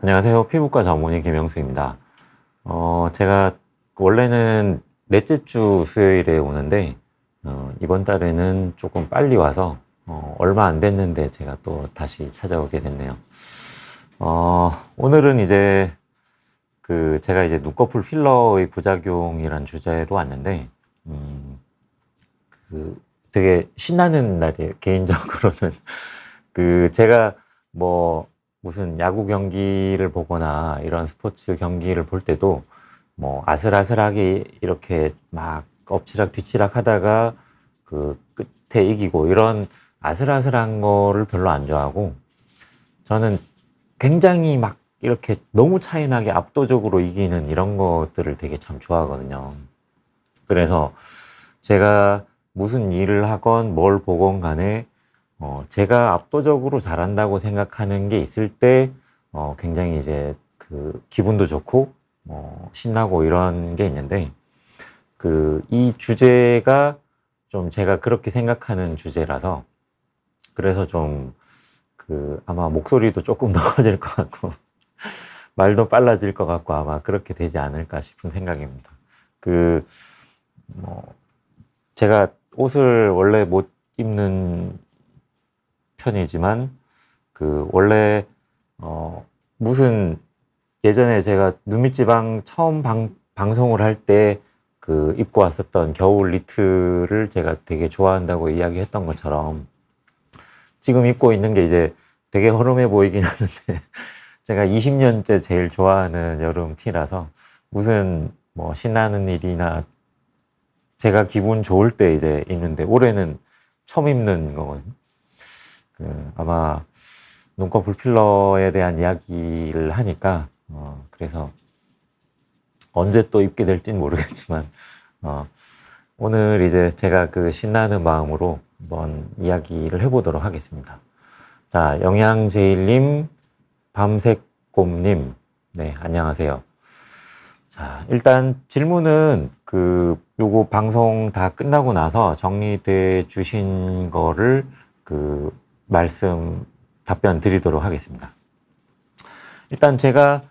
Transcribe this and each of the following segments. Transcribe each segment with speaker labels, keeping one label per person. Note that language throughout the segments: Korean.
Speaker 1: 안녕하세요. 피부과 전문의 김영수입니다. 제가 원래는 넷째 주 수요일에 오는데, 이번 달에는 조금 빨리 와서, 얼마 안 됐는데 제가 또 다시 찾아오게 됐네요. 오늘은 이제 제가 이제 눈꺼풀 필러의 부작용이란 주제로 왔는데, 되게 신나는 날이에요. 개인적으로는. 제가 뭐, 무슨 야구 경기를 보거나 이런 스포츠 경기를 볼 때도 뭐 아슬아슬하게 이렇게 막 엎치락 뒤치락 하다가 끝에 이기고 이런 아슬아슬한 거를 별로 안 좋아하고, 저는 굉장히 막 이렇게 너무 차이 나게 압도적으로 이기는 이런 것들을 되게 참 좋아하거든요. 그래서 제가 무슨 일을 하건 뭘 보건 간에 제가 압도적으로 잘한다고 생각하는 게 있을 때, 굉장히 이제 기분도 좋고, 신나고 이런 게 있는데, 이 주제가 좀 제가 그렇게 생각하는 주제라서, 그래서 좀, 아마 목소리도 조금 높아질 것 같고, 말도 빨라질 것 같고, 아마 그렇게 되지 않을까 싶은 생각입니다. 뭐, 제가 옷을 원래 못 입는 편이지만 원래 무슨 예전에 제가 눈밑지방 처음 방송을 할 때 입고 왔었던 겨울 니트를 제가 되게 좋아한다고 이야기했던 것처럼, 지금 입고 있는 게 이제 되게 허름해 보이긴 하는데 제가 20년째 제일 좋아하는 여름 티라서, 무슨 뭐 신나는 일이나 제가 기분 좋을 때 이제 입는데, 올해는 처음 입는 거거든요. 아마 눈꺼풀 필러에 대한 이야기를 하니까, 그래서 언제 또 입게 될지는 모르겠지만, 오늘 이제 제가 신나는 마음으로 한번 이야기를 해보도록 하겠습니다. 자, 영양제일님, 밤새곰님, 네, 안녕하세요. 자, 일단 질문은 요거 방송 다 끝나고 나서 정리돼 주신 거를 답변 드리도록 하겠습니다. 일단 제가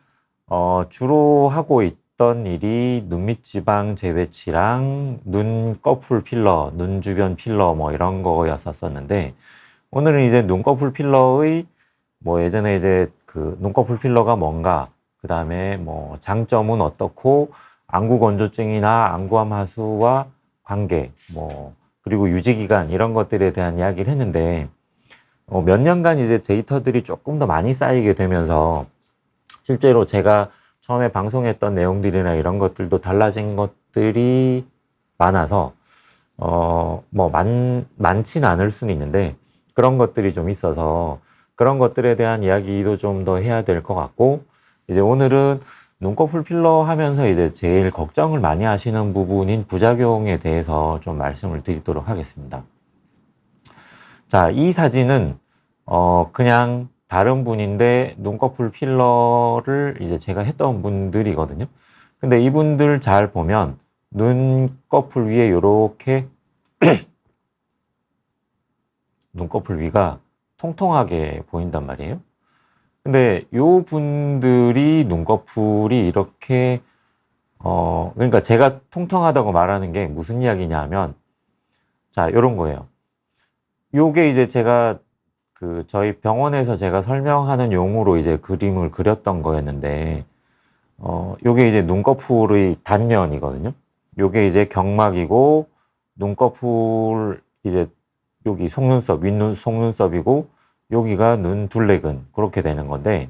Speaker 1: 주로 하고 있던 일이 눈밑지방 재배치랑 눈꺼풀 필러, 눈 주변 필러 뭐 이런 거였었는데, 오늘은 이제 눈꺼풀 필러의 뭐 예전에 이제 눈꺼풀 필러가 뭔가, 그 다음에 뭐 장점은 어떻고, 안구 건조증이나 안구암 하수와 관계, 뭐 그리고 유지기간 이런 것들에 대한 이야기를 했는데, 몇 년간 이제 데이터들이 조금 더 많이 쌓이게 되면서 실제로 제가 처음에 방송했던 내용들이나 이런 것들도 달라진 것들이 많아서 뭐 많지는 않을 수는 있는데, 그런 것들이 좀 있어서 그런 것들에 대한 이야기도 좀 더 해야 될 것 같고, 이제 오늘은 눈꺼풀 필러 하면서 이제 제일 걱정을 많이 하시는 부분인 부작용에 대해서 좀 말씀을 드리도록 하겠습니다. 자, 이 사진은 그냥 다른 분인데 눈꺼풀 필러를 이제 제가 했던 분들이거든요. 근데 이분들 잘 보면 눈꺼풀 위에 요렇게 눈꺼풀 위가 통통하게 보인단 말이에요. 근데 요 분들이 눈꺼풀이 이렇게 그러니까 제가 통통하다고 말하는 게 무슨 이야기냐 면, 자, 요런 거예요. 요게 이제 제가 저희 병원에서 제가 설명하는 용으로 이제 그림을 그렸던 거였는데, 요게 이제 눈꺼풀의 단면이거든요. 요게 이제 경막이고, 눈꺼풀 이제 여기 속눈썹, 윗눈 속눈썹이고, 여기가 눈 둘레근, 그렇게 되는 건데,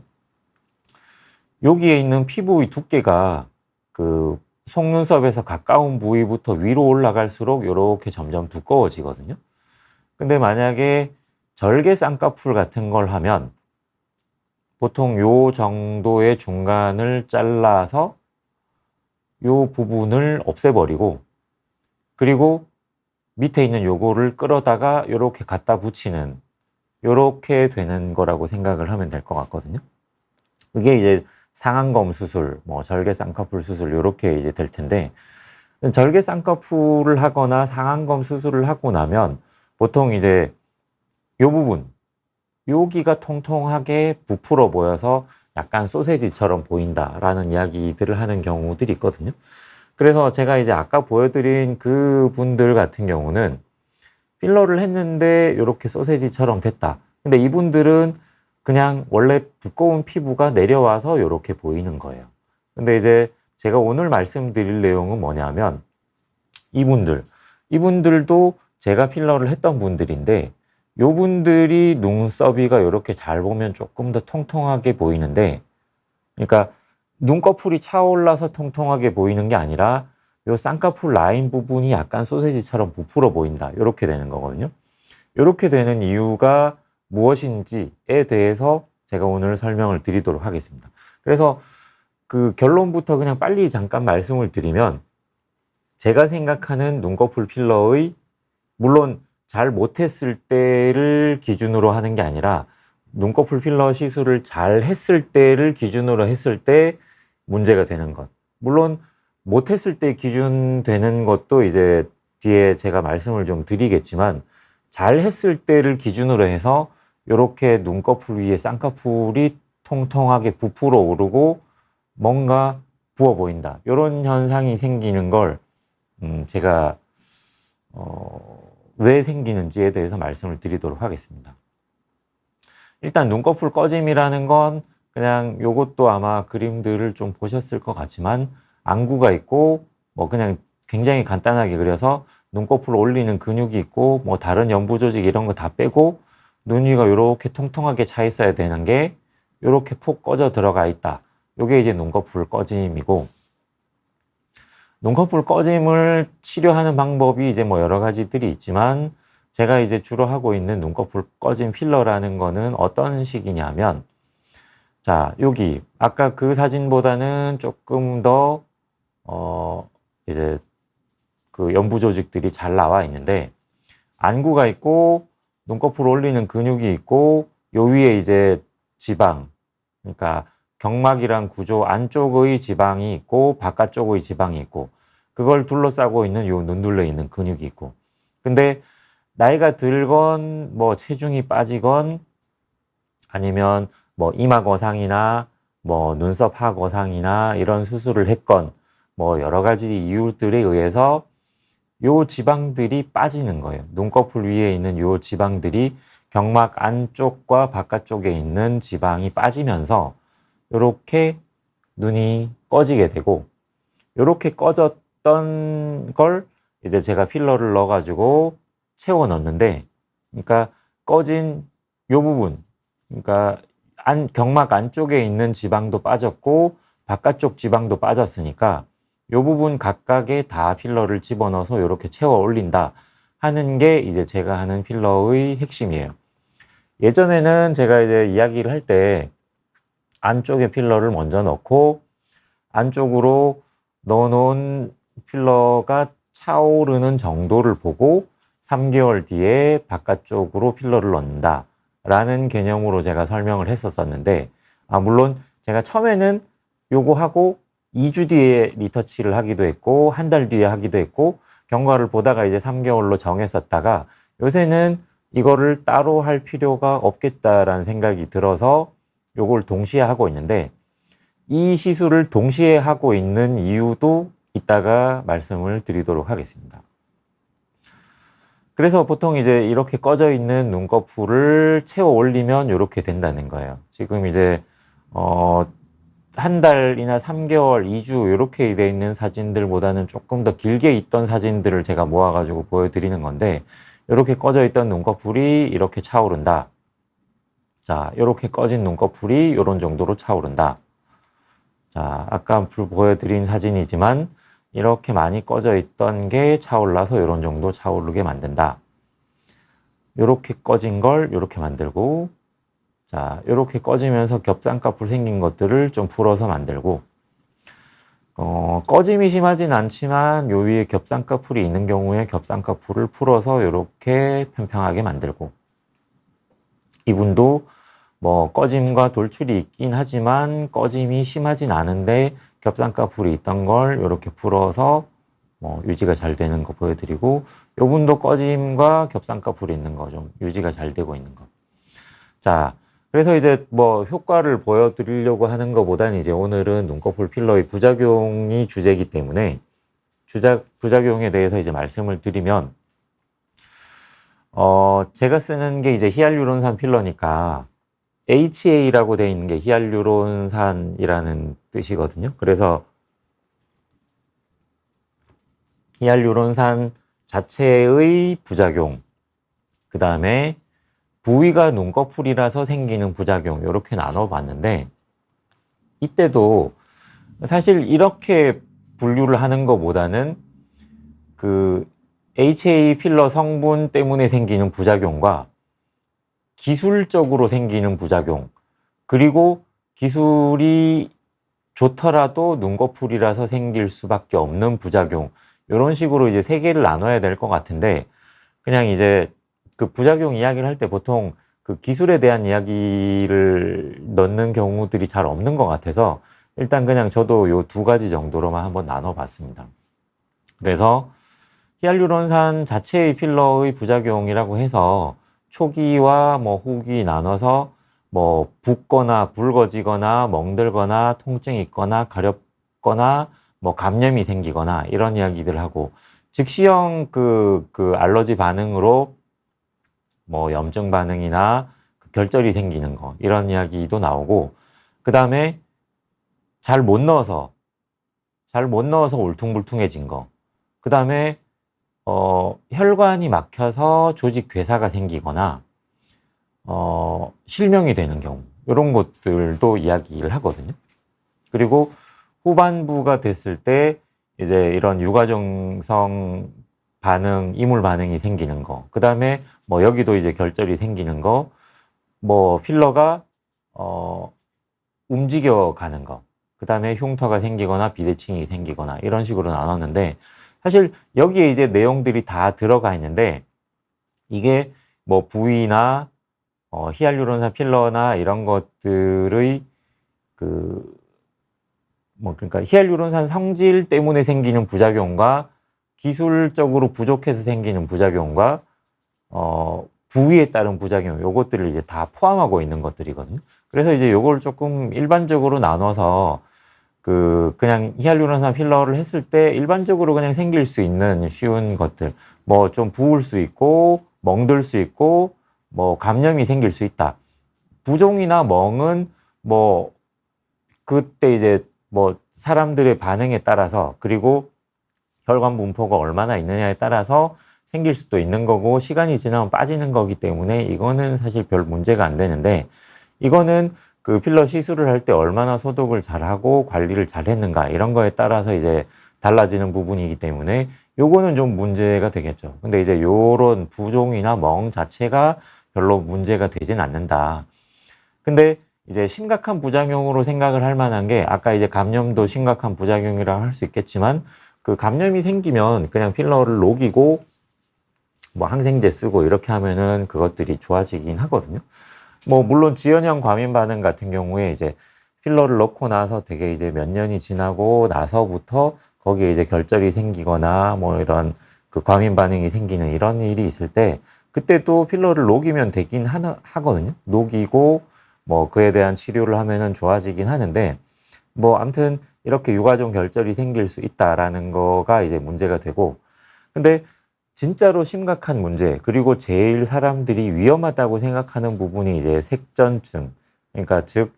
Speaker 1: 여기에 있는 피부의 두께가 속눈썹에서 가까운 부위부터 위로 올라갈수록 이렇게 점점 두꺼워지거든요. 근데 만약에 절개 쌍꺼풀 같은 걸 하면 보통 요 정도의 중간을 잘라서 요 부분을 없애버리고, 그리고 밑에 있는 요거를 끌어다가 요렇게 갖다 붙이는, 요렇게 되는 거라고 생각을 하면 될 것 같거든요. 이게 이제 상안검 수술, 뭐 절개 쌍꺼풀 수술 요렇게 이제 될 텐데, 절개 쌍꺼풀을 하거나 상안검 수술을 하고 나면 보통 이제 요 부분, 여기가 통통하게 부풀어 보여서 약간 소세지처럼 보인다라는 이야기들을 하는 경우들이 있거든요. 그래서 제가 이제 아까 보여드린 그 분들 같은 경우는 필러를 했는데 이렇게 소세지처럼 됐다. 근데 이분들은 그냥 원래 두꺼운 피부가 내려와서 이렇게 보이는 거예요. 근데 이제 제가 오늘 말씀드릴 내용은 뭐냐면 이분들도 제가 필러를 했던 분들인데 요분들이 눈썹이가 이렇게 잘 보면 조금 더 통통하게 보이는데, 그러니까 눈꺼풀이 차올라서 통통하게 보이는 게 아니라 요 쌍꺼풀 라인 부분이 약간 소세지처럼 부풀어 보인다. 이렇게 되는 거거든요. 이렇게 되는 이유가 무엇인지에 대해서 제가 오늘 설명을 드리도록 하겠습니다. 그래서 그 결론부터 그냥 빨리 잠깐 말씀을 드리면, 제가 생각하는 눈꺼풀 필러의, 물론 잘 못했을 때를 기준으로 하는 게 아니라 눈꺼풀 필러 시술을 잘 했을 때를 기준으로 했을 때 문제가 되는 것. 물론 못했을 때 기준 되는 것도 이제 뒤에 제가 말씀을 좀 드리겠지만, 잘 했을 때를 기준으로 해서 이렇게 눈꺼풀 위에 쌍꺼풀이 통통하게 부풀어 오르고 뭔가 부어 보인다. 이런 현상이 생기는 걸 제가 왜 생기는지에 대해서 말씀을 드리도록 하겠습니다. 일단 눈꺼풀 꺼짐이라는 건 그냥 요것도 아마 그림들을 좀 보셨을 것 같지만 안구가 있고 뭐 그냥 굉장히 간단하게 그려서 눈꺼풀 올리는 근육이 있고 뭐 다른 연부 조직 이런 거 다 빼고 눈 위가 이렇게 통통하게 차 있어야 되는 게 이렇게 폭 꺼져 들어가 있다. 요게 이제 눈꺼풀 꺼짐이고, 눈꺼풀 꺼짐을 치료하는 방법이 이제 뭐 여러 가지들이 있지만 제가 이제 주로 하고 있는 눈꺼풀 꺼짐 필러라는 거는 어떤 식이냐면, 자, 여기 아까 그 사진보다는 조금 더 이제 그 연부 조직들이 잘 나와 있는데, 안구가 있고 눈꺼풀 올리는 근육이 있고 요 위에 이제 지방, 그러니까 경막이란 구조 안쪽의 지방이 있고 바깥쪽의 지방이 있고 그걸 둘러싸고 있는 요 눈둘레 있는 근육이 있고, 근데 나이가 들건 뭐 체중이 빠지건 아니면 뭐 이마 거상이나 뭐 눈썹 하 거상이나 이런 수술을 했건 뭐 여러 가지 이유들에 의해서 요 지방들이 빠지는 거예요. 눈꺼풀 위에 있는 요 지방들이 경막 안쪽과 바깥쪽에 있는 지방이 빠지면서 요렇게 눈이 꺼지게 되고, 요렇게 꺼졌던 걸 이제 제가 필러를 넣어가지고 채워 넣는데, 그러니까 꺼진 요 부분, 그러니까 경막 안쪽에 있는 지방도 빠졌고 바깥쪽 지방도 빠졌으니까 요 부분 각각에 다 필러를 집어넣어서 이렇게 채워 올린다 하는 게 이제 제가 하는 필러의 핵심이에요. 예전에는 제가 이제 이야기를 할 때 안쪽에 필러를 먼저 넣고 안쪽으로 넣어놓은 필러가 차오르는 정도를 보고 3개월 뒤에 바깥쪽으로 필러를 넣는다 라는 개념으로 제가 설명을 했었었는데, 물론 제가 처음에는 요거 하고 2주 뒤에 리터치를 하기도 했고 한 달 뒤에 하기도 했고 경과를 보다가 이제 3개월로 정했었다가 요새는 이거를 따로 할 필요가 없겠다라는 생각이 들어서 요걸 동시에 하고 있는데, 이 시술을 동시에 하고 있는 이유도 이따가 말씀을 드리도록 하겠습니다. 그래서 보통 이제 이렇게 꺼져 있는 눈꺼풀을 채워 올리면 이렇게 된다는 거예요. 지금 이제 한 달이나 3개월, 2주 이렇게 돼 있는 사진들보다는 조금 더 길게 있던 사진들을 제가 모아가지고 보여드리는 건데, 이렇게 꺼져 있던 눈꺼풀이 이렇게 차오른다. 자, 이렇게 꺼진 눈꺼풀이 이런 정도로 차오른다. 자, 아까 보여드린 사진이지만 이렇게 많이 꺼져 있던 게 차올라서 이런 정도 차오르게 만든다. 이렇게 꺼진 걸 이렇게 만들고, 자, 이렇게 꺼지면서 겹쌍꺼풀 생긴 것들을 좀 풀어서 만들고, 꺼짐이 심하진 않지만 요 위에 겹쌍꺼풀이 있는 경우에 겹쌍꺼풀을 풀어서 이렇게 평평하게 만들고, 이분도 뭐 꺼짐과 돌출이 있긴 하지만 꺼짐이 심하진 않은데 겹쌍꺼풀이 있던 걸 이렇게 풀어서 뭐 유지가 잘 되는 거 보여드리고, 요분도 꺼짐과 겹쌍꺼풀이 있는 거 좀 유지가 잘 되고 있는 거. 자, 그래서 이제 뭐 효과를 보여드리려고 하는 것보다는 이제 오늘은 눈꺼풀 필러의 부작용이 주제이기 때문에 부작용에 대해서 이제 말씀을 드리면, 제가 쓰는 게 이제 히알루론산 필러니까 HA라고 되어 있는 게 히알루론산이라는 뜻이거든요. 그래서 히알루론산 자체의 부작용, 그 다음에 부위가 눈꺼풀이라서 생기는 부작용, 이렇게 나눠봤는데, 이때도 사실 이렇게 분류를 하는 것보다는 그 HA 필러 성분 때문에 생기는 부작용과 기술적으로 생기는 부작용, 그리고 기술이 좋더라도 눈꺼풀이라서 생길 수밖에 없는 부작용, 이런 식으로 이제 세 개를 나눠야 될 것 같은데, 그냥 이제 그 부작용 이야기를 할 때 보통 그 기술에 대한 이야기를 넣는 경우들이 잘 없는 것 같아서 일단 그냥 저도 요 두 가지 정도로만 한번 나눠봤습니다. 그래서 히알루론산 자체의 필러의 부작용이라고 해서 초기와 뭐 후기 나눠서 뭐 붓거나 붉어지거나 멍들거나 통증이 있거나 가렵거나 뭐 감염이 생기거나 이런 이야기들 하고, 즉시형 그 알러지 반응으로 뭐 염증 반응이나 그 결절이 생기는 거, 이런 이야기도 나오고, 그 다음에 잘 못 넣어서 울퉁불퉁해진 거, 그 다음에 혈관이 막혀서 조직 괴사가 생기거나 실명이 되는 경우, 이런 것들도 이야기를 하거든요. 그리고 후반부가 됐을 때 이제 이런 유가정성 반응, 이물 반응이 생기는 거, 그 다음에 뭐 여기도 이제 결절이 생기는 거, 뭐 필러가 움직여 가는 거, 그 다음에 흉터가 생기거나 비대칭이 생기거나, 이런 식으로 나눴는데, 사실 여기에 이제 내용들이 다 들어가 있는데, 이게 뭐 부위나 히알루론산 필러나 이런 것들의 그러니까 히알루론산 성질 때문에 생기는 부작용과 기술적으로 부족해서 생기는 부작용과 부위에 따른 부작용, 요것들을 이제 다 포함하고 있는 것들이거든요. 그래서 이제 요걸 조금 일반적으로 나눠서 그냥 히알루론산 필러를 했을 때 일반적으로 그냥 생길 수 있는 쉬운 것들, 뭐 좀 부을 수 있고 멍들 수 있고 뭐 감염이 생길 수 있다. 부종이나 멍은 뭐 그때 이제 뭐 사람들의 반응에 따라서, 그리고 혈관 분포가 얼마나 있느냐에 따라서 생길 수도 있는 거고, 시간이 지나면 빠지는 거기 때문에 이거는 사실 별 문제가 안 되는데, 이거는 그 필러 시술을 할 때 얼마나 소독을 잘하고 관리를 잘 했는가, 이런 거에 따라서 이제 달라지는 부분이기 때문에 요거는 좀 문제가 되겠죠. 근데 이제 요런 부종이나 멍 자체가 별로 문제가 되진 않는다. 근데 이제 심각한 부작용으로 생각을 할 만한 게, 아까 이제 감염도 심각한 부작용이라고 할 수 있겠지만, 그 감염이 생기면 그냥 필러를 녹이고 뭐 항생제 쓰고 이렇게 하면은 그것들이 좋아지긴 하거든요. 뭐 물론 지연형 과민 반응 같은 경우에 이제 필러를 넣고 나서 되게 이제 몇 년이 지나고 나서부터 거기에 이제 결절이 생기거나 뭐 이런 그 과민 반응이 생기는 이런 일이 있을 때, 그때 또 필러를 녹이면 되긴 하거든요. 녹이고 뭐 그에 대한 치료를 하면은 좋아지긴 하는데, 뭐 아무튼 이렇게 유가종 결절이 생길 수 있다라는 거가 이제 문제가 되고, 근데 진짜로 심각한 문제, 그리고 제일 사람들이 위험하다고 생각하는 부분이 이제 색전증, 그러니까 즉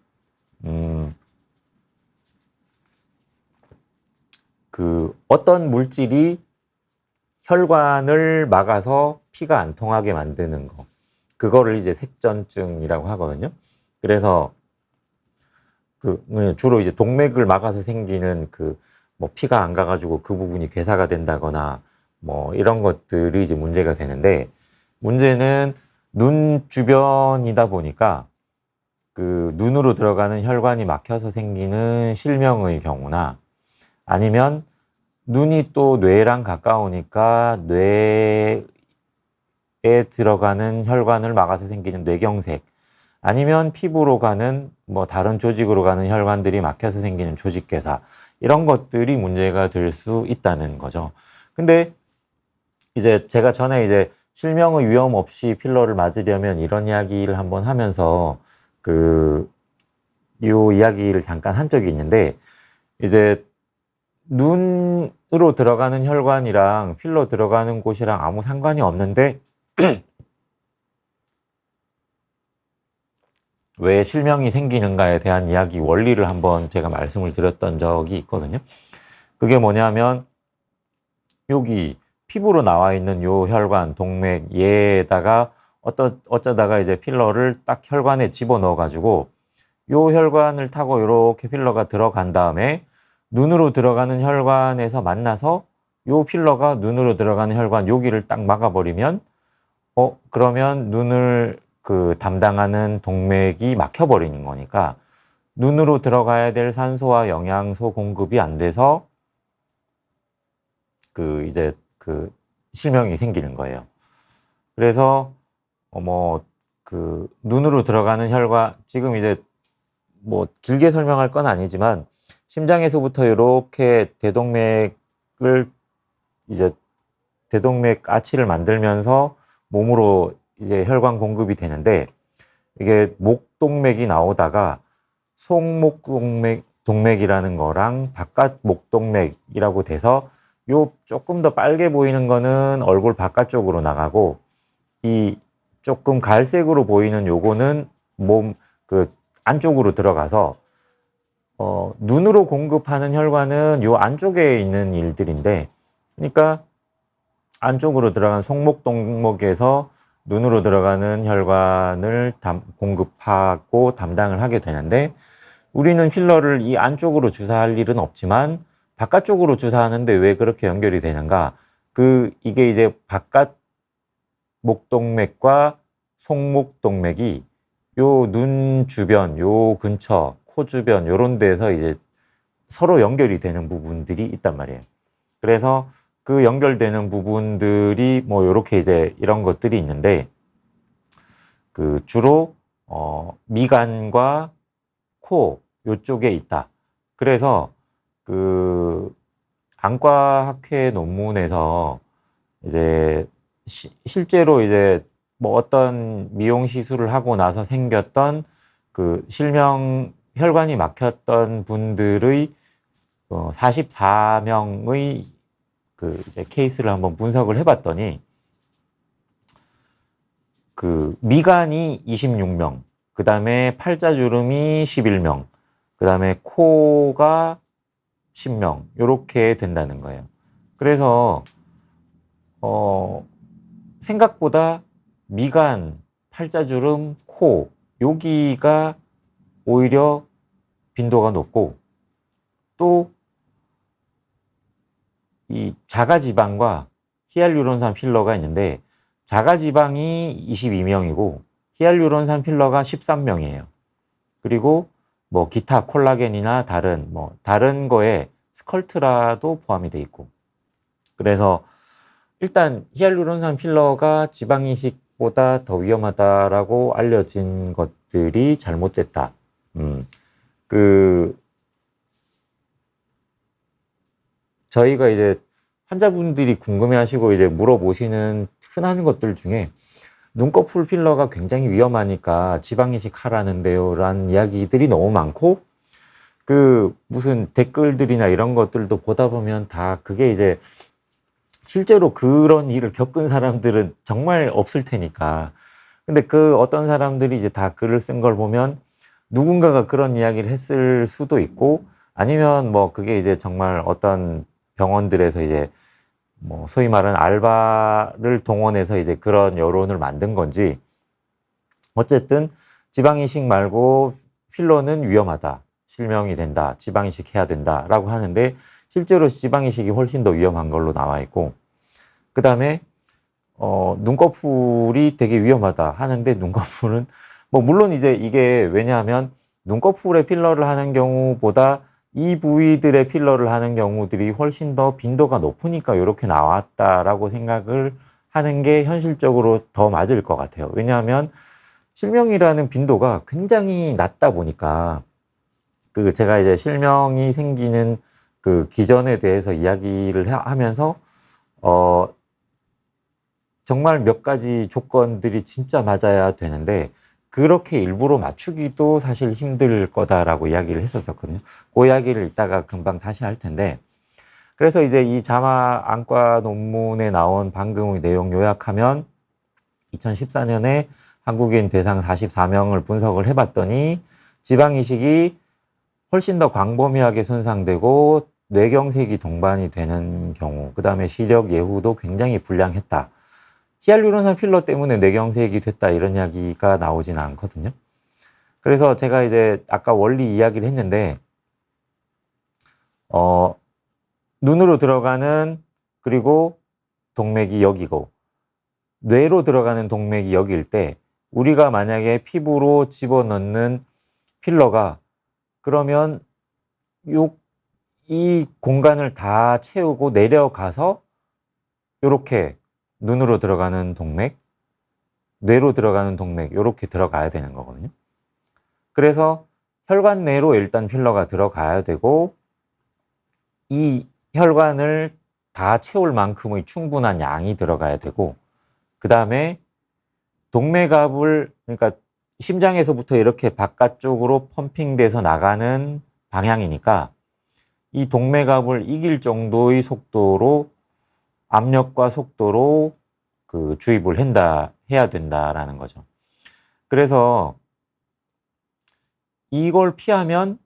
Speaker 1: 어떤 물질이 혈관을 막아서 피가 안 통하게 만드는 거, 그거를 이제 색전증이라고 하거든요. 그래서 주로 이제 동맥을 막아서 생기는 뭐 피가 안 가가지고 그 부분이 괴사가 된다거나 뭐 이런 것들이 이제 문제가 되는데, 문제는 눈 주변이다 보니까 눈으로 들어가는 혈관이 막혀서 생기는 실명의 경우나, 아니면 눈이 또 뇌랑 가까우니까 뇌에 들어가는 혈관을 막아서 생기는 뇌경색, 아니면 피부로 가는 뭐 다른 조직으로 가는 혈관들이 막혀서 생기는 조직괴사, 이런 것들이 문제가 될 수 있다는 거죠. 근데 이제 제가 전에 이제 실명의 위험 없이 필러를 맞으려면 이런 이야기를 한번 하면서 요 이야기를 잠깐 한 적이 있는데, 이제 눈으로 들어가는 혈관이랑 필러 들어가는 곳이랑 아무 상관이 없는데 왜 실명이 생기는가에 대한 이야기 원리를 한번 제가 말씀을 드렸던 적이 있거든요. 그게 뭐냐면 여기 피부로 나와 있는 요 혈관, 동맥 얘에다가 어쩌다가 이제 필러를 딱 혈관에 집어넣어 가지고 요 혈관을 타고 이렇게 필러가 들어간 다음에 눈으로 들어가는 혈관에서 만나서 요 필러가 눈으로 들어가는 혈관 여기를 딱 막아버리면 그러면 눈을 담당하는 동맥이 막혀버리는 거니까 눈으로 들어가야 될 산소와 영양소 공급이 안 돼서 이제 실명이 생기는 거예요. 그래서 눈으로 들어가는 혈관, 지금 이제 뭐 길게 설명할 건 아니지만 심장에서부터 이렇게 대동맥을 이제 대동맥 아치를 만들면서 몸으로 이제 혈관 공급이 되는데, 이게 목동맥이 나오다가 동맥이라는 거랑 바깥 목동맥이라고 돼서 요 조금 더 빨개 보이는 거는 얼굴 바깥쪽으로 나가고, 이 조금 갈색으로 보이는 요거는 몸 안쪽으로 들어가서 눈으로 공급하는 혈관은 요 안쪽에 있는 일들인데, 그러니까 안쪽으로 들어간 송목동맥에서 눈으로 들어가는 혈관을 공급하고 담당을 하게 되는데, 우리는 필러를 이 안쪽으로 주사할 일은 없지만 바깥쪽으로 주사하는데 왜 그렇게 연결이 되는가? 이게 이제 바깥 목동맥과 송목동맥이 요 눈 주변, 요 근처, 코 주변 요런 데서 이제 서로 연결이 되는 부분들이 있단 말이에요. 그래서 그 연결되는 부분들이 뭐 요렇게 이제 이런 것들이 있는데, 주로 미간과 코 요쪽에 있다. 그래서 안과학회 논문에서 이제 실제로 이제 뭐 어떤 미용 시술을 하고 나서 생겼던 실명 혈관이 막혔던 분들의 44명의 이제 케이스를 한번 분석을 해봤더니 미간이 26명, 그 다음에 팔자주름이 11명, 그 다음에 코가 10명 이렇게 된다는 거예요. 그래서 생각보다 미간, 팔자주름, 코 여기가 오히려 빈도가 높고, 또 이 자가지방과 히알루론산 필러가 있는데 자가지방이 22명이고 히알루론산 필러가 13명이에요. 그리고 뭐 기타 콜라겐이나 다른 거에 스컬트라도 포함이 돼 있고, 그래서 일단 히알루론산 필러가 지방 이식보다 더 위험하다라고 알려진 것들이 잘못됐다. 저희가 이제 환자분들이 궁금해하시고 이제 물어보시는 흔한 것들 중에 눈꺼풀 필러가 굉장히 위험하니까 지방 이식하라는데요 라는 이야기들이 너무 많고, 무슨 댓글들이나 이런 것들도 보다 보면 다 그게 이제 실제로 그런 일을 겪은 사람들은 정말 없을 테니까. 근데 어떤 사람들이 이제 다 글을 쓴 걸 보면 누군가가 그런 이야기를 했을 수도 있고, 아니면 뭐 그게 이제 정말 어떤 병원들에서 이제 뭐 소위 말하는 알바를 동원해서 이제 그런 여론을 만든 건지, 어쨌든 지방 이식 말고 필러는 위험하다, 실명이 된다, 지방 이식 해야 된다라고 하는데 실제로 지방 이식이 훨씬 더 위험한 걸로 나와 있고, 그 다음에 눈꺼풀이 되게 위험하다 하는데 눈꺼풀은 뭐 물론 이제 이게 왜냐하면 눈꺼풀에 필러를 하는 경우보다 이 부위들의 필러를 하는 경우들이 훨씬 더 빈도가 높으니까 이렇게 나왔다라고 생각을 하는 게 현실적으로 더 맞을 것 같아요. 왜냐하면 실명이라는 빈도가 굉장히 낮다 보니까 제가 이제 실명이 생기는 기전에 대해서 이야기를 하면서 정말 몇 가지 조건들이 진짜 맞아야 되는데 그렇게 일부러 맞추기도 사실 힘들 거다라고 이야기를 했었거든요. 그 이야기를 이따가 금방 다시 할 텐데, 그래서 이제 이 자마 안과 논문에 나온 방금의 내용 요약하면 2014년에 한국인 대상 44명을 분석을 해봤더니 지방이식이 훨씬 더 광범위하게 손상되고 뇌경색이 동반이 되는 경우, 그 다음에 시력 예후도 굉장히 불량했다. 히알루론산 필러 때문에 뇌경색이 됐다 이런 이야기가 나오지는 않거든요. 그래서 제가 이제 아까 원리 이야기를 했는데 눈으로 들어가는, 그리고 동맥이 여기고 뇌로 들어가는 동맥이 여기일 때 우리가 만약에 피부로 집어넣는 필러가 그러면 이 공간을 다 채우고 내려가서 이렇게 눈으로 들어가는 동맥, 뇌로 들어가는 동맥 이렇게 들어가야 되는 거거든요. 그래서 혈관 내로 일단 필러가 들어가야 되고 이 혈관을 다 채울 만큼의 충분한 양이 들어가야 되고, 그 다음에 동맥압을, 그러니까 심장에서부터 이렇게 바깥쪽으로 펌핑돼서 나가는 방향이니까 이 동맥압을 이길 정도의 속도로, 압력과 속도로 그 주입을 해야 된다라는 거죠. 그래서 이걸 피하면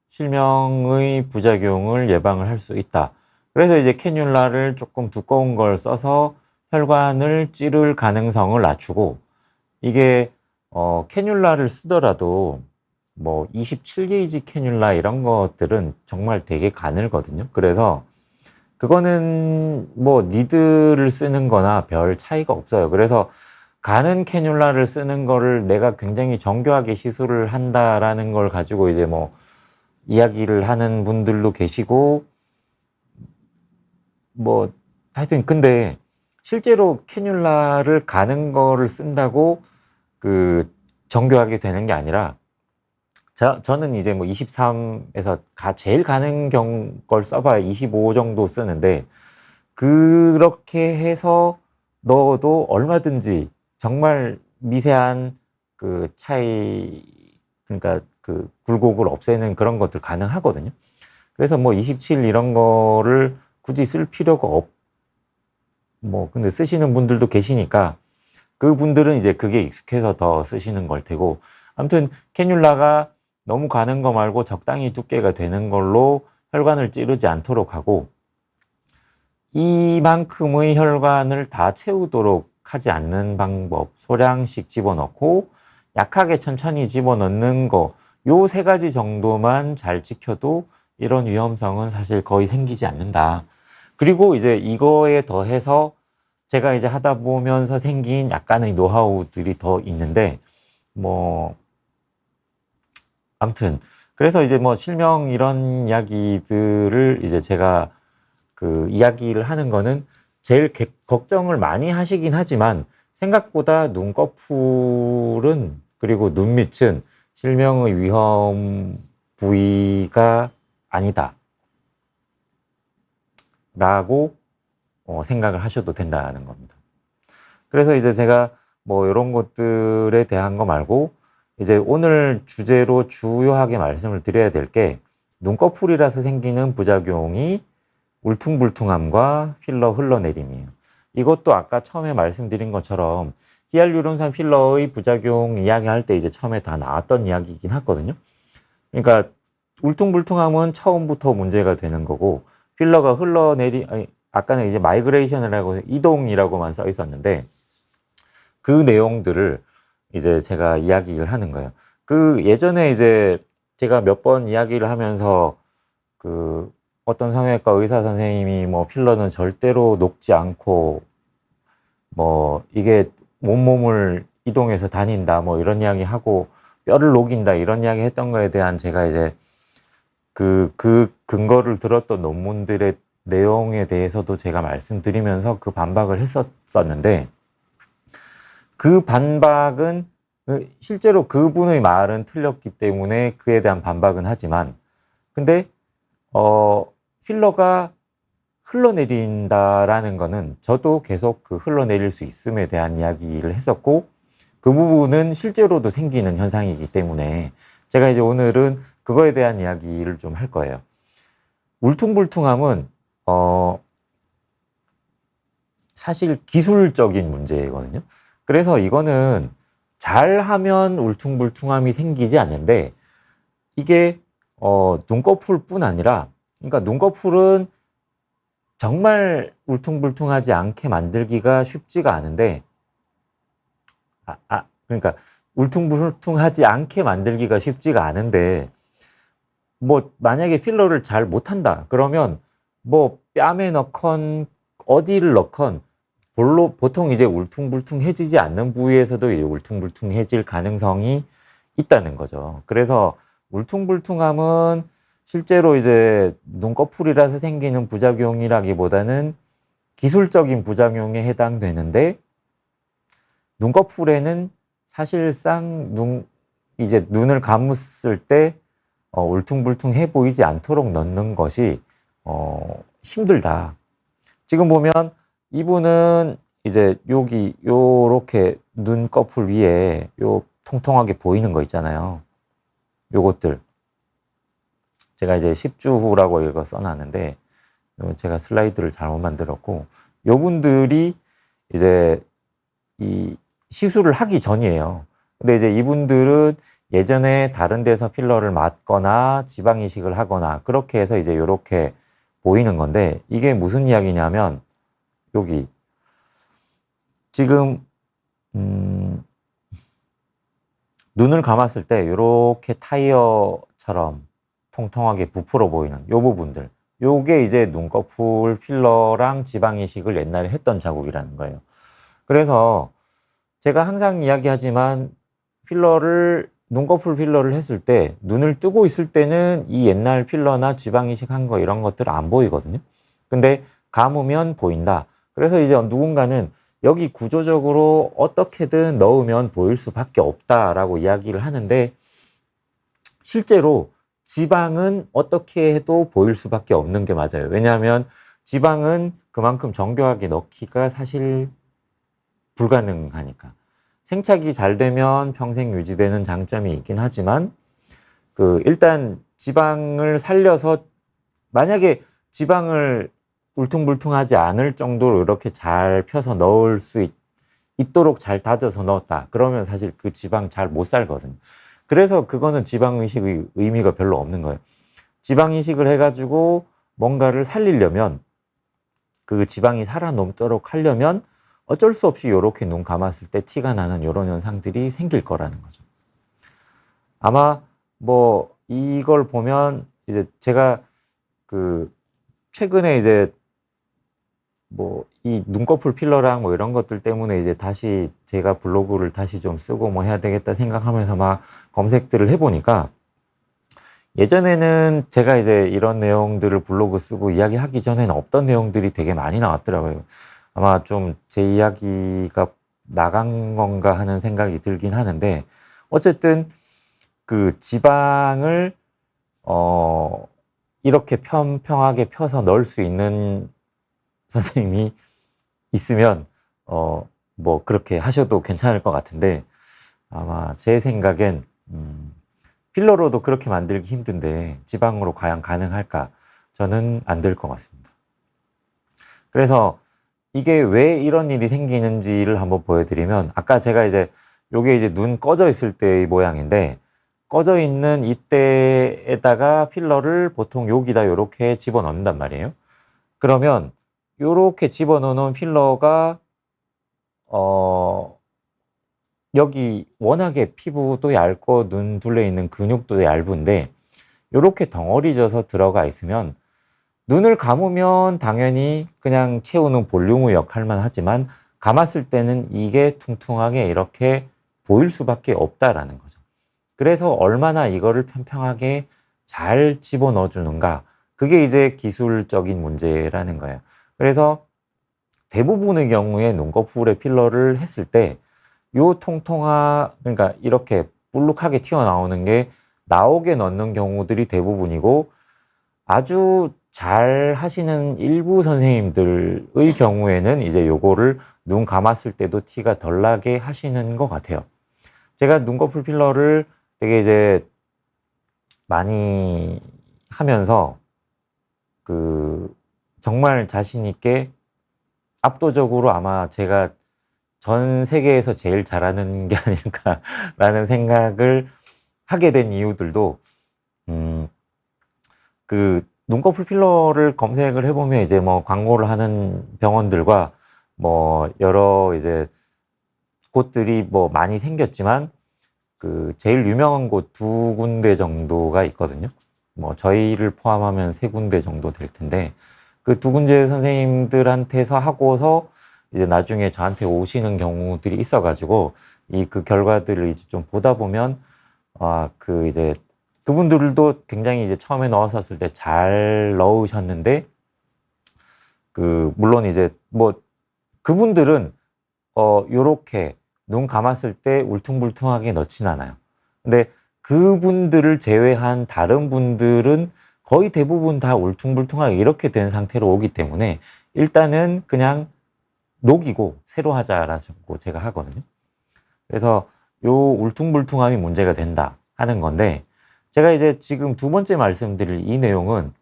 Speaker 1: 실명의 부작용을 예방을 할 수 있다. 그래서 이제 캐뉼라를 조금 두꺼운 걸 써서 혈관을 찌를 가능성을 낮추고, 이게 캐뉼라를 쓰더라도 뭐 27게이지 캐뉼라 이런 것들은 정말 되게 가늘거든요. 그래서 그거는 뭐 니드를 쓰는 거나 별 차이가 없어요. 그래서 가는 캐뉼라를 쓰는 거를 내가 굉장히 정교하게 시술을 한다라는 걸 가지고 이제 뭐 이야기를 하는 분들도 계시고, 뭐 하여튼 근데 실제로 캐뉼라를 가는 거를 쓴다고 그 정교하게 되는 게 아니라, 저는 이제 뭐 23에서 제일 가는 걸 써봐야 25 정도 쓰는데, 그렇게 해서 넣어도 얼마든지 정말 미세한 그 차이, 그러니까 그 굴곡을 없애는 그런 것들 가능하거든요. 그래서 뭐 27 이런 거를 굳이 쓸 필요가 근데 쓰시는 분들도 계시니까 그분들은 이제 그게 익숙해서 더 쓰시는 걸 테고, 아무튼 캐뉼라가 너무 가는 거 말고 적당히 두께가 되는 걸로 혈관을 찌르지 않도록 하고, 이만큼의 혈관을 다 채우도록 하지 않는 방법, 소량씩 집어넣고 약하게 천천히 집어넣는 거, 요 세 가지 정도만 잘 지켜도 이런 위험성은 사실 거의 생기지 않는다. 그리고 이제 이거에 더해서 제가 이제 하다 보면서 생긴 약간의 노하우들이 더 있는데, 뭐 아무튼 그래서 이제 뭐 실명 이런 이야기들을 이제 제가 그 이야기를 하는 거는 제일 걱정을 많이 하시긴 하지만 생각보다 눈꺼풀은, 그리고 눈 밑은 실명의 위험 부위가 아니다 라고 생각을 하셔도 된다는 겁니다. 그래서 이제 제가 뭐 이런 것들에 대한 거 말고 이제 오늘 주제로 주요하게 말씀을 드려야 될 게, 눈꺼풀이라서 생기는 부작용이 울퉁불퉁함과 필러 흘러내림이에요. 이것도 아까 처음에 말씀드린 것처럼 히알루론산 필러의 부작용 이야기할 때 이제 처음에 다 나왔던 이야기이긴 하거든요. 그러니까 울퉁불퉁함은 처음부터 문제가 되는 거고, 필러가 아까는 이제 마이그레이션이라고 이동이라고만 써 있었는데 그 내용들을 이제 제가 이야기를 하는 거예요. 그 예전에 이제 제가 몇 번 이야기를 하면서 그 어떤 성형외과 의사 선생님이 뭐 필러는 절대로 녹지 않고 뭐 이게 온몸을 이동해서 다닌다 뭐 이런 이야기 하고 뼈를 녹인다 이런 이야기 했던 거에 대한 제가 이제 그 근거를 들었던 논문들의 내용에 대해서도 제가 말씀드리면서 그 반박을 했었는데, 그 반박은 실제로 그분의 말은 틀렸기 때문에 그에 대한 반박은 하지만, 근데 필러가 흘러내린다라는 거는 저도 계속 그 흘러내릴 수 있음에 대한 이야기를 했었고, 그 부분은 실제로도 생기는 현상이기 때문에 제가 이제 오늘은 그거에 대한 이야기를 좀 할 거예요. 울퉁불퉁함은 사실 기술적인 문제거든요. 그래서 이거는 잘하면 울퉁불퉁함이 생기지 않는데 이게 눈꺼풀뿐 아니라, 그러니까 눈꺼풀은 정말 울퉁불퉁하지 않게 만들기가 쉽지가 않은데, 그러니까 울퉁불퉁하지 않게 만들기가 쉽지가 않은데, 뭐 만약에 필러를 잘 못한다 그러면 뭐 뺨에 넣건 어디를 넣건 보통 이제 울퉁불퉁해지지 않는 부위에서도 이제 울퉁불퉁해질 가능성이 있다는 거죠. 그래서 울퉁불퉁함은 실제로 이제 눈꺼풀이라서 생기는 부작용이라기보다는 기술적인 부작용에 해당되는데, 눈꺼풀에는 사실상 이제 눈을 감았을 때 울퉁불퉁해 보이지 않도록 넣는 것이 힘들다. 지금 보면 이분은 이제 여기 요렇게 눈꺼풀 위에 요 통통하게 보이는 거 있잖아요. 요것들 제가 이제 10주 후라고 이거 써놨는데, 제가 슬라이드를 잘못 만들었고, 요 분들이 이제 이 시술을 하기 전이에요. 근데 이제 이분들은 예전에 다른 데서 필러를 맞거나 지방 이식을 하거나 그렇게 해서 이제 요렇게 보이는 건데, 이게 무슨 이야기냐면 여기 지금 눈을 감았을 때 요렇게 타이어처럼 통통하게 부풀어 보이는 요 부분들, 요게 이제 눈꺼풀 필러랑 지방 이식을 옛날에 했던 자국이라는 거예요. 그래서 제가 항상 이야기하지만 눈꺼풀 필러를 했을 때 눈을 뜨고 있을 때는 이 옛날 필러나 지방 이식한 거 이런 것들 안 보이거든요. 근데 감으면 보인다. 그래서 이제 누군가는 여기 구조적으로 어떻게든 넣으면 보일 수밖에 없다라고 이야기를 하는데, 실제로 지방은 어떻게 해도 보일 수밖에 없는 게 맞아요. 왜냐하면 지방은 그만큼 정교하게 넣기가 사실 불가능하니까. 생착이 잘 되면 평생 유지되는 장점이 있긴 하지만, 일단 지방을 살려서, 만약에 지방을 울퉁불퉁하지 않을 정도로 이렇게 잘 펴서 넣을 수 있도록 잘 다져서 넣었다 그러면 사실 그 지방 잘 못 살거든요. 그래서 그거는 지방 이식의 의미가 별로 없는 거예요. 지방 이식을 해가지고 뭔가를 살리려면, 그 지방이 살아남도록 하려면 어쩔 수 없이 이렇게 눈 감았을 때 티가 나는 이런 현상들이 생길 거라는 거죠. 아마 뭐 이걸 보면 이제 제가 최근에 이제 뭐 이 눈꺼풀 필러랑 뭐 이런 것들 때문에 이제 다시 제가 블로그를 다시 좀 쓰고 뭐 해야 되겠다 생각하면서 막 검색들을 해보니까, 예전에는 제가 이제 이런 내용들을 블로그 쓰고 이야기하기 전에는 없던 내용들이 되게 많이 나왔더라고요. 아마 좀 제 이야기가 나간 건가 하는 생각이 들긴 하는데, 어쨌든 그 지방을 이렇게 평평하게 펴서 넣을 수 있는 선생님이 있으면 뭐 그렇게 하셔도 괜찮을 것 같은데, 아마 제 생각엔 필러로도 그렇게 만들기 힘든데 지방으로 과연 가능할까? 저는 안 될 것 같습니다. 그래서 이게 왜 이런 일이 생기는지를 한번 보여드리면, 아까 제가 이제 요게 이제 눈 꺼져 있을 때의 모양인데, 꺼져 있는 이때에다가 필러를 보통 여기다 요렇게 집어넣는단 말이에요. 그러면 요렇게 집어넣는 필러가 여기 워낙에 피부도 얇고 눈 둘레 있는 근육도 얇은데 요렇게 덩어리져서 들어가 있으면, 눈을 감으면 당연히 그냥 채우는 볼륨의 역할만 하지만 감았을 때는 이게 퉁퉁하게 이렇게 보일 수밖에 없다라는 거죠. 그래서 얼마나 이거를 평평하게 잘 집어넣어 주는가, 그게 이제 기술적인 문제라는 거예요. 그래서 대부분의 경우에 눈꺼풀에 필러를 했을 때 요 그러니까 이렇게 볼록하게 튀어나오는 게 나오게 넣는 경우들이 대부분이고, 아주 잘 하시는 일부 선생님들의 경우에는 이제 요거를 눈 감았을 때도 티가 덜 나게 하시는 것 같아요. 제가 눈꺼풀 필러를 되게 이제 많이 하면서 정말 자신 있게 압도적으로 아마 제가 전 세계에서 제일 잘하는 게 아닐까라는 생각을 하게 된 이유들도 음, 눈꺼풀 필러를 검색을 해보면 이제 뭐 광고를 하는 병원들과 뭐 여러 이제 곳들이 뭐 많이 생겼지만 제일 유명한 곳 두 군데 정도가 있거든요. 뭐 저희를 포함하면 세 군데 정도 될 텐데 그 두 군데 선생님들한테서 하고서 이제 나중에 저한테 오시는 경우들이 있어가지고 그 결과들을 이제 좀 보다 보면 이제 그분들도 굉장히 이제 처음에 넣었었을 때 잘 넣으셨는데 물론 이제 뭐 그분들은 요렇게 눈 감았을 때 울퉁불퉁하게 넣진 않아요. 근데 그분들을 제외한 다른 분들은 거의 대부분 다 울퉁불퉁하게 이렇게 된 상태로 오기 때문에 일단은 그냥 녹이고 새로 하자라고 제가 하거든요. 그래서 요 울퉁불퉁함이 문제가 된다 하는 건데 제가 이제 지금 두 번째 말씀드릴 이 내용은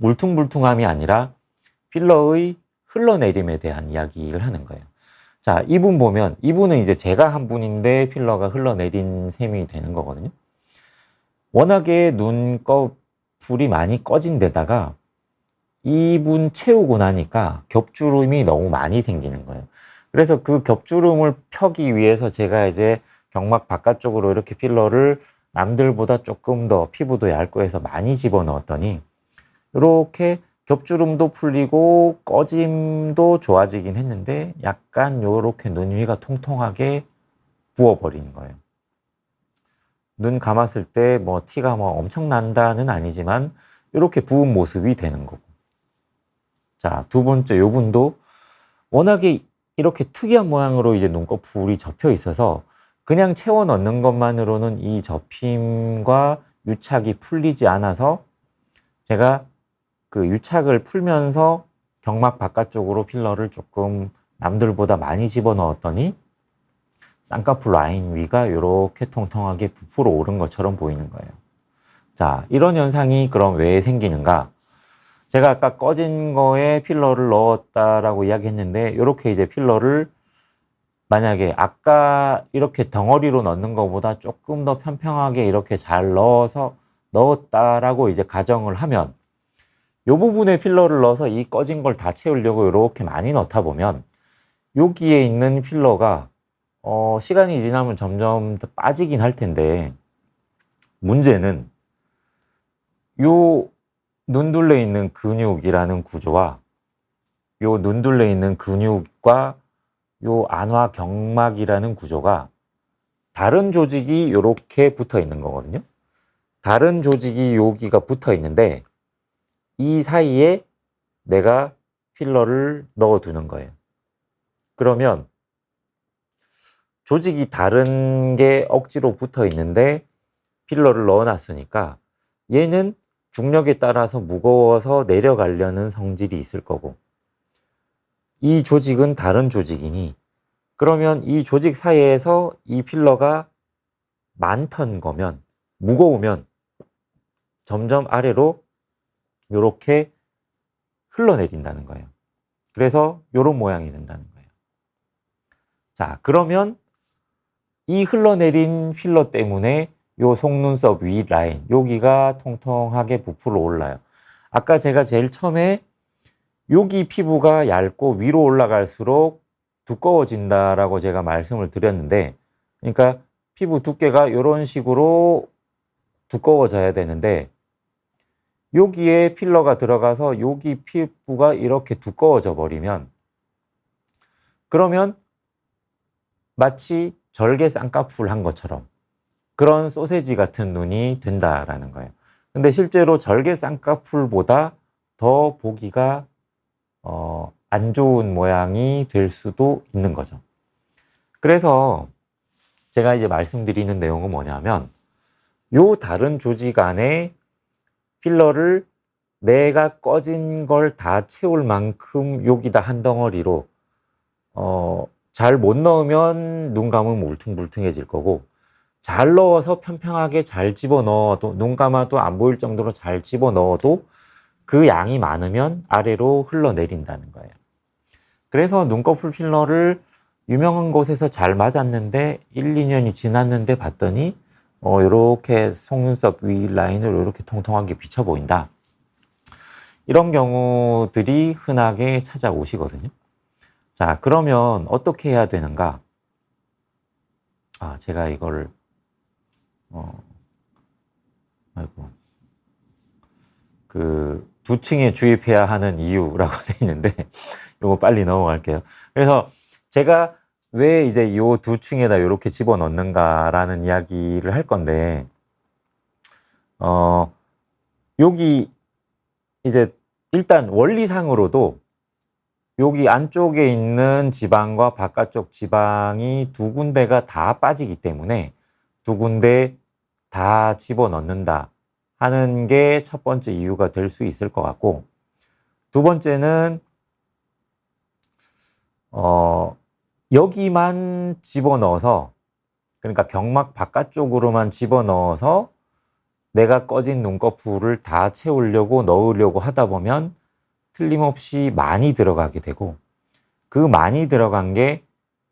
Speaker 1: 울퉁불퉁함이 아니라 필러의 흘러내림에 대한 이야기를 하는 거예요. 자, 이분 보면 이분은 이제 제가 한 분인데 필러가 흘러내린 셈이 되는 거거든요. 워낙에 눈꺼풀이 많이 꺼진 데다가 이분 채우고 나니까 겹주름이 너무 많이 생기는 거예요. 그래서 그 겹주름을 펴기 위해서 제가 이제 경막 바깥쪽으로 이렇게 필러를 남들보다 조금 더 피부도 얇고 해서 많이 집어넣었더니 이렇게 겹주름도 풀리고 꺼짐도 좋아지긴 했는데 약간 요렇게 눈 위가 통통하게 부어버리는 거예요. 눈 감았을 때 뭐 티가 뭐 엄청 난다는 아니지만 이렇게 부은 모습이 되는 거고. 자, 두 번째 요분도 워낙에 이렇게 특이한 모양으로 이제 눈꺼풀이 접혀 있어서 그냥 채워 넣는 것만으로는 이 접힘과 유착이 풀리지 않아서 제가 유착을 풀면서 경막 바깥쪽으로 필러를 조금 남들보다 많이 집어넣었더니 쌍꺼풀 라인 위가 이렇게 통통하게 부풀어 오른 것처럼 보이는 거예요. 자, 이런 현상이 그럼 왜 생기는가? 제가 아까 꺼진 거에 필러를 넣었다라고 이야기했는데 이렇게 이제 필러를 만약에 아까 이렇게 덩어리로 넣는 것보다 조금 더 평평하게 이렇게 잘 넣었다라고 이제 가정을 하면 이 부분에 필러를 넣어서 이 꺼진 걸 다 채우려고 이렇게 많이 넣다 보면 여기에 있는 필러가 시간이 지나면 점점 더 빠지긴 할 텐데 문제는 요 눈둘레 있는 근육이라는 구조와 요 눈둘레 있는 근육과 요 안화 경막이라는 구조가 다른 조직이 이렇게 붙어 있는 거거든요. 다른 조직이 여기가 붙어 있는데 이 사이에 내가 필러를 넣어 두는 거예요. 그러면 조직이 다른 게 억지로 붙어 있는데 필러를 넣어 놨으니까 얘는 중력에 따라서 무거워서 내려가려는 성질이 있을 거고 이 조직은 다른 조직이니 그러면 이 조직 사이에서 이 필러가 많던 거면 무거우면 점점 아래로 이렇게 흘러내린다는 거예요. 그래서 이런 모양이 된다는 거예요. 자, 그러면 이 흘러내린 필러 때문에 요 속눈썹 위 라인 여기가 통통하게 부풀어 올라요. 아까 제가 제일 처음에 여기 피부가 얇고 위로 올라갈수록 두꺼워진다라고 제가 말씀을 드렸는데 그러니까 피부 두께가 이런 식으로 두꺼워져야 되는데 여기에 필러가 들어가서 여기 피부가 이렇게 두꺼워져 버리면 그러면 마치 절개 쌍꺼풀 한 것처럼 그런 소세지 같은 눈이 된다라는 거예요. 근데 실제로 절개 쌍꺼풀보다 더 보기가 안 좋은 모양이 될 수도 있는 거죠. 그래서 제가 이제 말씀드리는 내용은 뭐냐면 요 다른 조직 안에 필러를 내가 꺼진 걸 다 채울 만큼 여기다 한 덩어리로 잘 못 넣으면 눈 감으면 울퉁불퉁해질 거고, 잘 넣어서 평평하게 잘 집어넣어도, 눈 감아도 안 보일 정도로 잘 집어넣어도 그 양이 많으면 아래로 흘러내린다는 거예요. 그래서 눈꺼풀 필러를 유명한 곳에서 잘 맞았는데 1, 2년이 지났는데 봤더니 이렇게 속눈썹 위 라인으로 이렇게 통통하게 비쳐 보인다. 이런 경우들이 흔하게 찾아오시거든요. 자, 그러면 어떻게 해야 되는가? 제가 이걸 아이고, 그 두 층에 주입해야 하는 이유라고 돼 있는데 이거 빨리 넘어갈게요. 그래서 제가 왜 이제 요 두 층에다 이렇게 집어넣는가라는 이야기를 할 건데, 여기 이제 일단 원리상으로도 여기 안쪽에 있는 지방과 바깥쪽 지방이 두 군데가 다 빠지기 때문에 두 군데 다 집어넣는다 하는 게 첫 번째 이유가 될 수 있을 것 같고, 두 번째는 여기만 집어넣어서, 그러니까 경막 바깥쪽으로만 집어넣어서 내가 꺼진 눈꺼풀을 다 채우려고 넣으려고 하다 보면 틀림없이 많이 들어가게 되고, 그 많이 들어간 게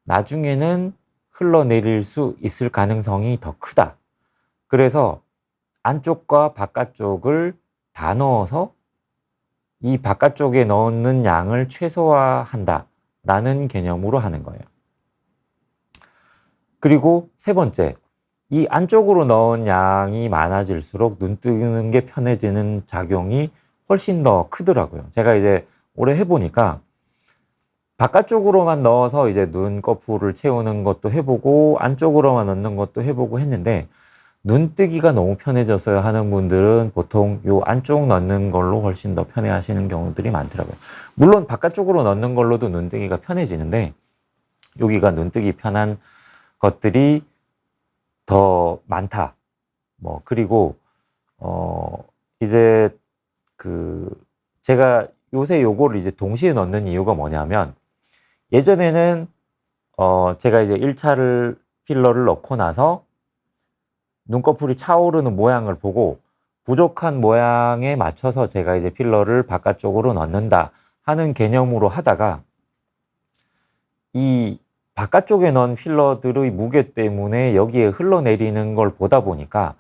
Speaker 1: 나중에는 흘러내릴 수 있을 가능성이 더 크다. 그래서 안쪽과 바깥쪽을 다 넣어서 이 바깥쪽에 넣는 양을 최소화한다 라는 개념으로 하는 거예요. 그리고 세 번째, 이 안쪽으로 넣은 양이 많아질수록 눈 뜨는 게 편해지는 작용이 훨씬 더 크더라고요. 제가 이제 오래 해보니까 바깥쪽으로만 넣어서 이제 눈꺼풀을 채우는 것도 해보고 안쪽으로만 넣는 것도 해보고 했는데, 눈 뜨기가 너무 편해져서 하는 분들은 보통 요 안쪽 넣는 걸로 훨씬 더 편해 하시는 경우들이 많더라고요. 물론 바깥쪽으로 넣는 걸로도 눈 뜨기가 편해지는데, 여기가 눈 뜨기 편한 것들이 더 많다. 그리고, 이제 제가 요새 요거를 이제 동시에 넣는 이유가 뭐냐면, 예전에는, 제가 이제 1차를 필러를 넣고 나서 눈꺼풀이 차오르는 모양을 보고 부족한 모양에 맞춰서 제가 이제 필러를 바깥쪽으로 넣는다 하는 개념으로 하다가, 이 바깥쪽에 넣은 필러들의 무게 때문에 여기에 흘러내리는 걸 보다 보니까,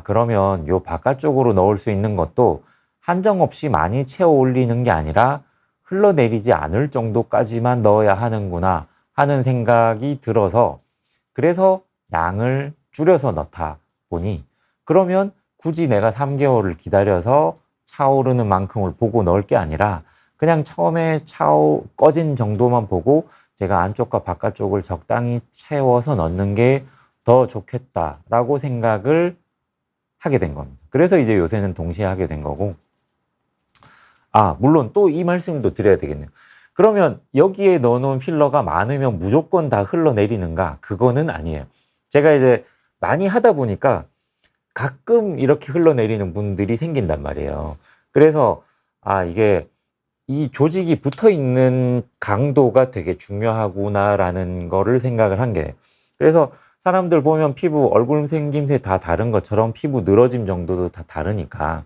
Speaker 1: 그러면 요 바깥쪽으로 넣을 수 있는 것도 한정없이 많이 채워 올리는 게 아니라 흘러내리지 않을 정도까지만 넣어야 하는구나 하는 생각이 들어서, 그래서 양을 줄여서 넣다 보니, 그러면 굳이 내가 3개월을 기다려서 차오르는 만큼을 보고 넣을 게 아니라 그냥 처음에 꺼진 정도만 보고 제가 안쪽과 바깥쪽을 적당히 채워서 넣는 게 더 좋겠다라고 생각을 하게 된 겁니다. 그래서 이제 요새는 동시에 하게 된 거고, 물론 또 이 말씀도 드려야 되겠네요. 그러면 여기에 넣어놓은 필러가 많으면 무조건 다 흘러내리는가? 그거는 아니에요. 제가 이제 많이 하다 보니까 가끔 이렇게 흘러내리는 분들이 생긴단 말이에요. 그래서 이게 이 조직이 붙어 있는 강도가 되게 중요하구나라는 거를 생각을 한 게, 그래서 사람들 보면 피부 얼굴 생김새 다 다른 것처럼 피부 늘어짐 정도도 다 다르니까,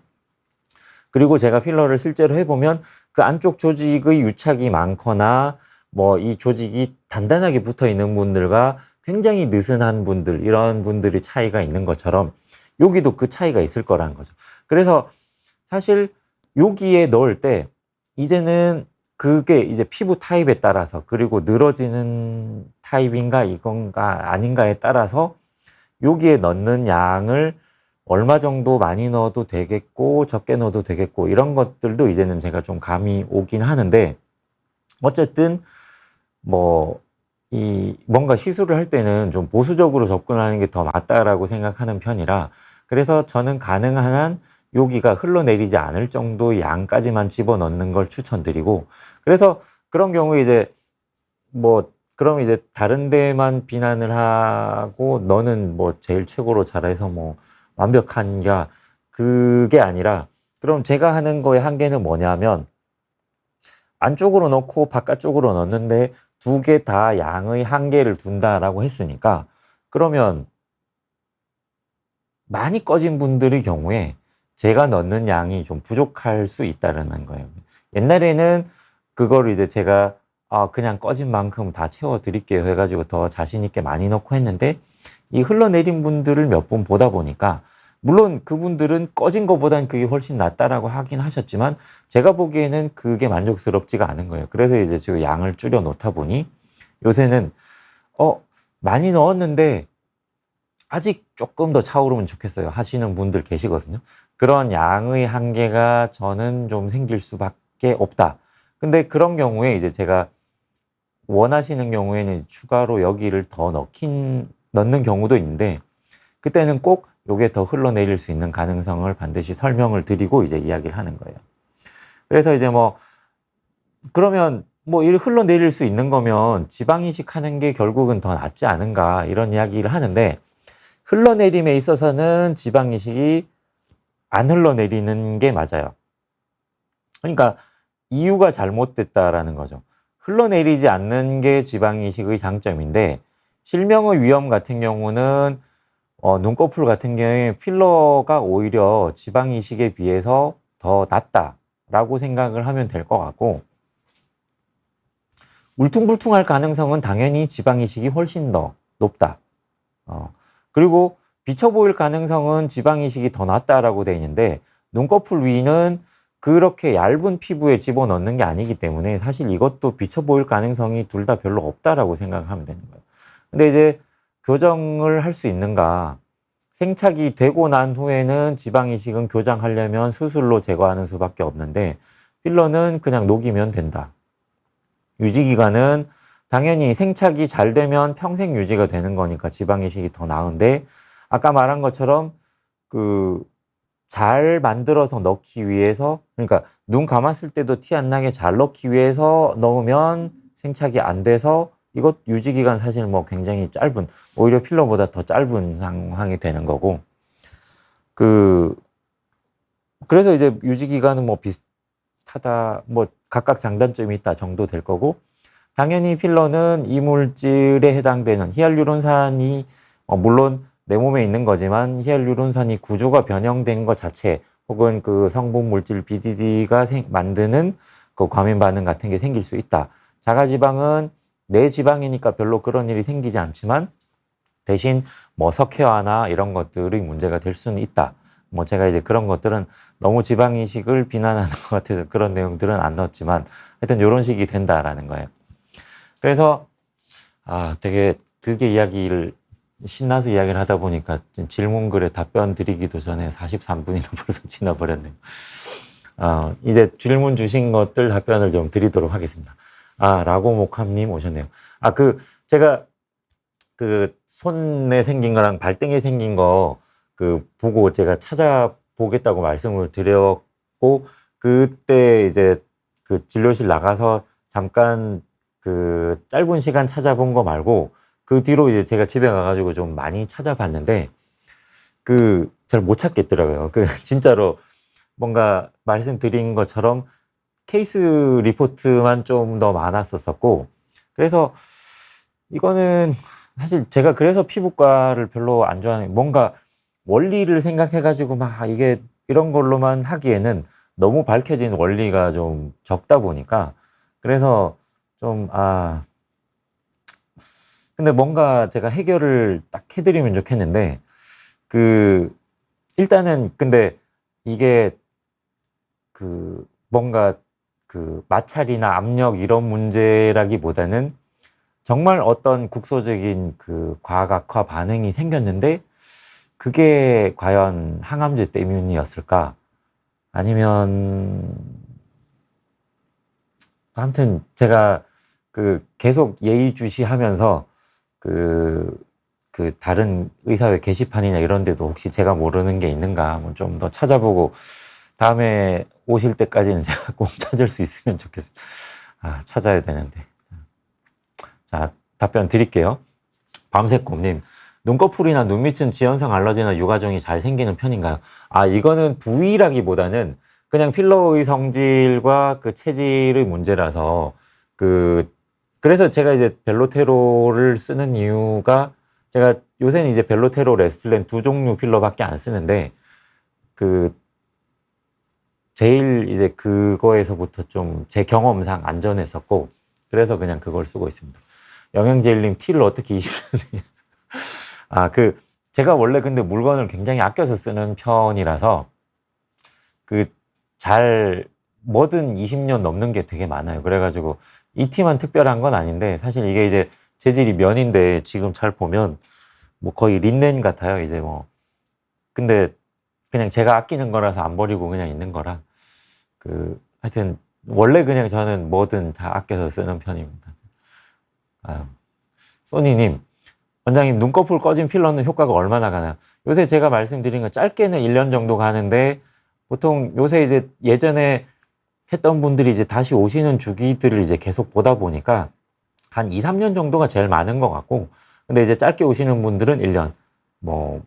Speaker 1: 그리고 제가 필러를 실제로 해보면 그 안쪽 조직의 유착이 많거나 이 조직이 단단하게 붙어 있는 분들과 굉장히 느슨한 분들, 이런 분들의 차이가 있는 것처럼 여기도 그 차이가 있을 거라는 거죠. 그래서 사실 여기에 넣을 때 이제는 그게 이제 피부 타입에 따라서, 그리고 늘어지는 타입인가 이건가 아닌가에 따라서 여기에 넣는 양을 얼마 정도 많이 넣어도 되겠고 적게 넣어도 되겠고 이런 것들도 이제는 제가 좀 감이 오긴 하는데, 어쨌든 뭔가 시술을 할 때는 좀 보수적으로 접근하는 게 더 맞다라고 생각하는 편이라, 그래서 저는 가능한 한 여기가 흘러내리지 않을 정도 양까지만 집어넣는 걸 추천드리고, 그래서 그런 경우에 이제 그럼 이제 다른 데만 비난을 하고 너는 제일 최고로 잘해서 완벽한가, 그게 아니라, 그럼 제가 하는 거의 한계는 뭐냐면, 안쪽으로 넣고 바깥쪽으로 넣는데 두 개 다 양의 한계를 둔다라고 했으니까 그러면 많이 꺼진 분들의 경우에 제가 넣는 양이 좀 부족할 수 있다는 거예요. 옛날에는 그거를 이제 제가 그냥 꺼진 만큼 다 채워드릴게요 해가지고 더 자신 있게 많이 넣고 했는데 이 흘러내린 분들을 몇 분 보다 보니까 물론 그분들은 꺼진 것보단 그게 훨씬 낫다라고 하긴 하셨지만 제가 보기에는 그게 만족스럽지가 않은 거예요. 그래서 이제 지금 양을 줄여 놓다 보니 요새는 많이 넣었는데 아직 조금 더 차오르면 좋겠어요 하시는 분들 계시거든요. 그런 양의 한계가 저는 좀 생길 수밖에 없다. 근데 그런 경우에 이제 제가 원하시는 경우에는 추가로 여기를 더 넣는 경우도 있는데 그때는 꼭 요게 더 흘러내릴 수 있는 가능성을 반드시 설명을 드리고 이제 이야기를 하는 거예요. 그래서 이제 그러면 이 흘러내릴 수 있는 거면 지방 이식하는 게 결국은 더 낫지 않은가 이런 이야기를 하는데 흘러내림에 있어서는 지방 이식이 안 흘러내리는 게 맞아요. 그러니까 이유가 잘못됐다라는 거죠. 흘러내리지 않는 게 지방 이식의 장점인데 실명의 위험 같은 경우는 눈꺼풀 같은 경우에 필러가 오히려 지방 이식에 비해서 더 낫다라고 생각을 하면 될 것 같고 울퉁불퉁할 가능성은 당연히 지방 이식이 훨씬 더 높다. 그리고 비쳐 보일 가능성은 지방 이식이 더 낫다라고 되어 있는데 눈꺼풀 위는 그렇게 얇은 피부에 집어넣는 게 아니기 때문에 사실 이것도 비쳐 보일 가능성이 둘 다 별로 없다라고 생각하면 되는 거예요. 근데 이제 교정을 할 수 있는가? 생착이 되고 난 후에는 지방 이식은 교정하려면 수술로 제거하는 수밖에 없는데 필러는 그냥 녹이면 된다. 유지 기간은 당연히 생착이 잘 되면 평생 유지가 되는 거니까 지방 이식이 더 나은데 아까 말한 것처럼 잘 만들어서 넣기 위해서 그러니까 눈 감았을 때도 티 안 나게 잘 넣기 위해서 넣으면 생착이 안 돼서 이것 유지 기간 사실 굉장히 짧은 오히려 필러보다 더 짧은 상황이 되는 거고 그래서 이제 유지 기간은 비슷하다 각각 장단점이 있다 정도 될 거고 당연히 필러는 이물질에 해당되는 히알루론산이 물론 내 몸에 있는 거지만 히알루론산이 구조가 변형된 것 자체 혹은 그 성분 물질 BDD가 만드는 그 과민 반응 같은 게 생길 수 있다. 자가지방은 내 지방이니까 별로 그런 일이 생기지 않지만 대신 석회화나 이런 것들이 문제가 될 수는 있다. 제가 이제 그런 것들은 너무 지방 이식을 비난하는 것 같아서 그런 내용들은 안 넣었지만 하여튼 이런 식이 된다라는 거예요. 그래서 되게 길게 신나서 이야기를 하다 보니까 질문글에 답변 드리기도 전에 43분이나 벌써 지나버렸네요. 이제 질문 주신 것들 답변을 좀 드리도록 하겠습니다. 라고목함님 오셨네요. 제가 손에 생긴 거랑 발등에 생긴 거 보고 제가 찾아보겠다고 말씀을 드렸고 그때 이제 진료실 나가서 잠깐 짧은 시간 찾아본 거 말고 그 뒤로 이제 제가 집에 가가지고 좀 많이 찾아봤는데 잘 못 찾겠더라고요. 진짜로 뭔가 말씀드린 것처럼 케이스 리포트만 좀 더 많았었고 그래서 이거는 사실 제가 그래서 피부과를 별로 안 좋아하는 뭔가 원리를 생각해가지고 이게 이런 걸로만 하기에는 너무 밝혀진 원리가 좀 적다 보니까 그래서 근데 뭔가 제가 해결을 딱 해드리면 좋겠는데 일단은 근데 이게 뭔가 마찰이나 압력 이런 문제라기보다는 정말 어떤 국소적인 과학악화 반응이 생겼는데 그게 과연 항암제 때문이었을까? 아니면 아무튼 제가 계속 예의주시하면서 다른 의사회 게시판이나 이런 데도 혹시 제가 모르는 게 있는가 좀 더 찾아보고 다음에 오실 때까지는 제가 꼭 찾을 수 있으면 좋겠습니다. 찾아야 되는데. 자, 답변 드릴게요. 밤새꿈님, 눈꺼풀이나 눈 밑은 지연성 알러지나 유가종이 잘 생기는 편인가요? 이거는 부위라기보다는 그냥 필러의 성질과 체질의 문제라서 그래서 제가 이제 벨로테로를 쓰는 이유가 제가 요새는 이제 벨로테로, 레스틀렌 두 종류 필러밖에 안 쓰는데 그 제일 이제 그거에서부터 좀 제 경험상 안전했었고 그래서 그냥 그걸 쓰고 있습니다. 영양제일님 티를 어떻게 20년 제가 원래 근데 물건을 굉장히 아껴서 쓰는 편이라서 뭐든 20년 넘는 게 되게 많아요. 그래가지고 이 티만 특별한 건 아닌데 사실 이게 이제 재질이 면인데 지금 잘 보면 뭐 거의 린넨 같아요. 이제 뭐 근데 그냥 제가 아끼는 거라서 안 버리고 그냥 있는 거라 하여튼 원래 그냥 저는 뭐든 다 아껴서 쓰는 편입니다. 소니님, 원장님 눈꺼풀 꺼진 필러는 효과가 얼마나 가나요? 요새 제가 말씀드린 건 짧게는 1년 정도 가는데 보통 요새 이제 예전에 했던 분들이 이제 다시 오시는 주기들을 이제 계속 보다 보니까 한 2, 3년 정도가 제일 많은 것 같고 근데 이제 짧게 오시는 분들은 1년 뭐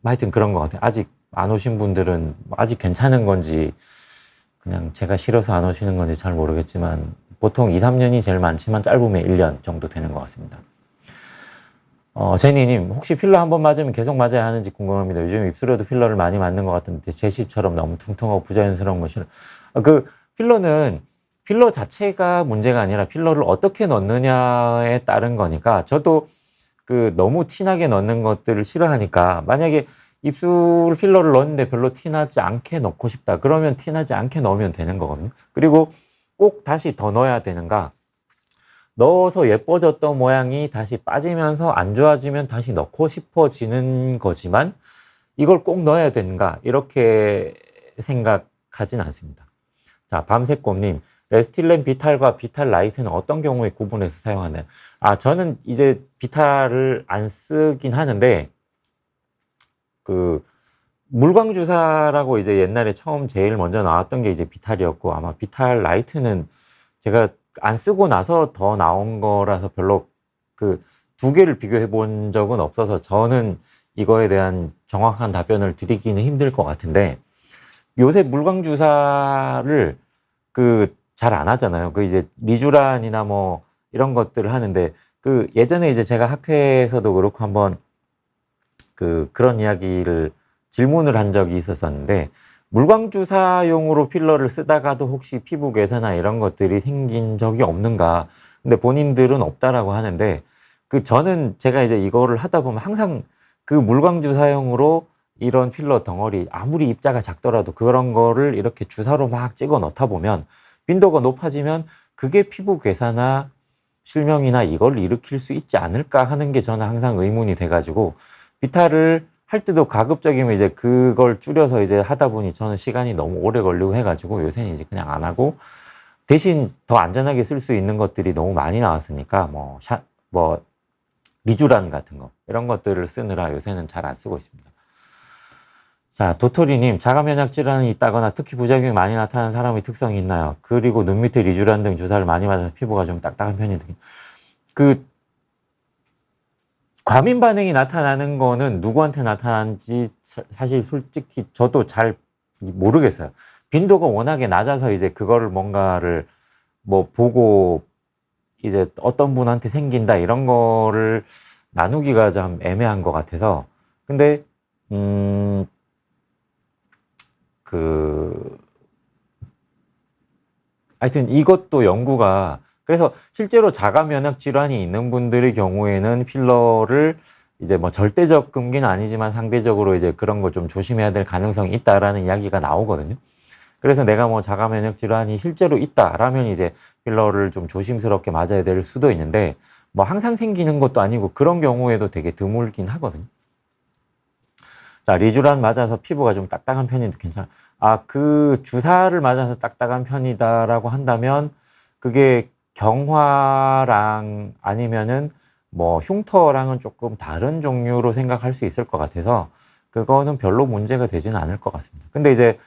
Speaker 1: 하여튼 그런 것 같아요. 아직 안 오신 분들은 아직 괜찮은 건지 그냥 제가 싫어서 안 오시는 건지 잘 모르겠지만 보통 2, 3년이 제일 많지만 짧으면 1년 정도 되는 것 같습니다. 제니님, 혹시 필러 한 번 맞으면 계속 맞아야 하는지 궁금합니다. 요즘 입술에도 필러를 많이 맞는 것 같은데 제시처럼 너무 퉁퉁하고 부자연스러운 거 싫어. 필러 자체가 문제가 아니라 필러를 어떻게 넣느냐에 따른 거니까 저도 너무 티나게 넣는 것들을 싫어하니까 만약에 입술 필러를 넣었는데 별로 티나지 않게 넣고 싶다. 그러면 티나지 않게 넣으면 되는 거거든요. 그리고 꼭 다시 더 넣어야 되는가? 넣어서 예뻐졌던 모양이 다시 빠지면서 안 좋아지면 다시 넣고 싶어지는 거지만 이걸 꼭 넣어야 되는가? 이렇게 생각하진 않습니다. 자, 밤새꼼님, 레스틸렌 비탈과 비탈 라이트는 어떤 경우에 구분해서 사용하나요? 저는 이제 비탈을 안 쓰긴 하는데 물광주사라고 이제 옛날에 처음 제일 먼저 나왔던 게 이제 비탈이었고 아마 비탈 라이트는 제가 안 쓰고 나서 더 나온 거라서 별로 두 개를 비교해 본 적은 없어서 저는 이거에 대한 정확한 답변을 드리기는 힘들 것 같은데 요새 물광주사를 잘 안 하잖아요. 이제 리쥬란이나 뭐 이런 것들을 하는데 예전에 이제 제가 학회에서도 그렇고 한번 그런 이야기를 질문을 한 적이 있었었는데 물광주사용으로 필러를 쓰다가도 혹시 피부 괴사나 이런 것들이 생긴 적이 없는가? 근데 본인들은 없다라고 하는데 저는 제가 이제 이거를 하다 보면 항상 물광주사용으로 이런 필러 덩어리 아무리 입자가 작더라도 그런 거를 이렇게 주사로 막 찍어 넣다 보면 빈도가 높아지면 그게 피부 괴사나 실명이나 이걸 일으킬 수 있지 않을까 하는 게 저는 항상 의문이 돼가지고 비타를 할 때도 가급적이면 이제 그걸 줄여서 이제 하다 보니 저는 시간이 너무 오래 걸리고 해가지고 요새는 이제 그냥 안 하고 대신 더 안전하게 쓸 수 있는 것들이 너무 많이 나왔으니까 리쥬란 같은 거 이런 것들을 쓰느라 요새는 잘 안 쓰고 있습니다. 자, 도토리님, 자가 면역 질환이 있다거나 특히 부작용이 많이 나타나는 사람의 특성이 있나요? 그리고 눈 밑에 리쥬란 등 주사를 많이 맞아서 피부가 좀 딱딱한 편이 과민 반응이 나타나는 거는 누구한테 나타나는지 사실 솔직히 저도 잘 모르겠어요. 빈도가 워낙에 낮아서 이제 그거를 뭔가를 보고 이제 어떤 분한테 생긴다 이런 거를 나누기가 좀 애매한 것 같아서 근데 하여튼 이것도 연구가 그래서 실제로 자가 면역 질환이 있는 분들의 경우에는 필러를 이제 절대적 금기는 아니지만 상대적으로 이제 그런 걸 좀 조심해야 될 가능성이 있다라는 이야기가 나오거든요. 그래서 내가 자가 면역 질환이 실제로 있다라면 이제 필러를 좀 조심스럽게 맞아야 될 수도 있는데 항상 생기는 것도 아니고 그런 경우에도 되게 드물긴 하거든요. 자, 리쥬란 맞아서 피부가 좀 딱딱한 편인데 괜찮아. 주사를 맞아서 딱딱한 편이다라고 한다면 그게 경화랑 아니면은 흉터랑은 조금 다른 종류로 생각할 수 있을 것 같아서 그거는 별로 문제가 되지는 않을 것 같습니다. 근데 이제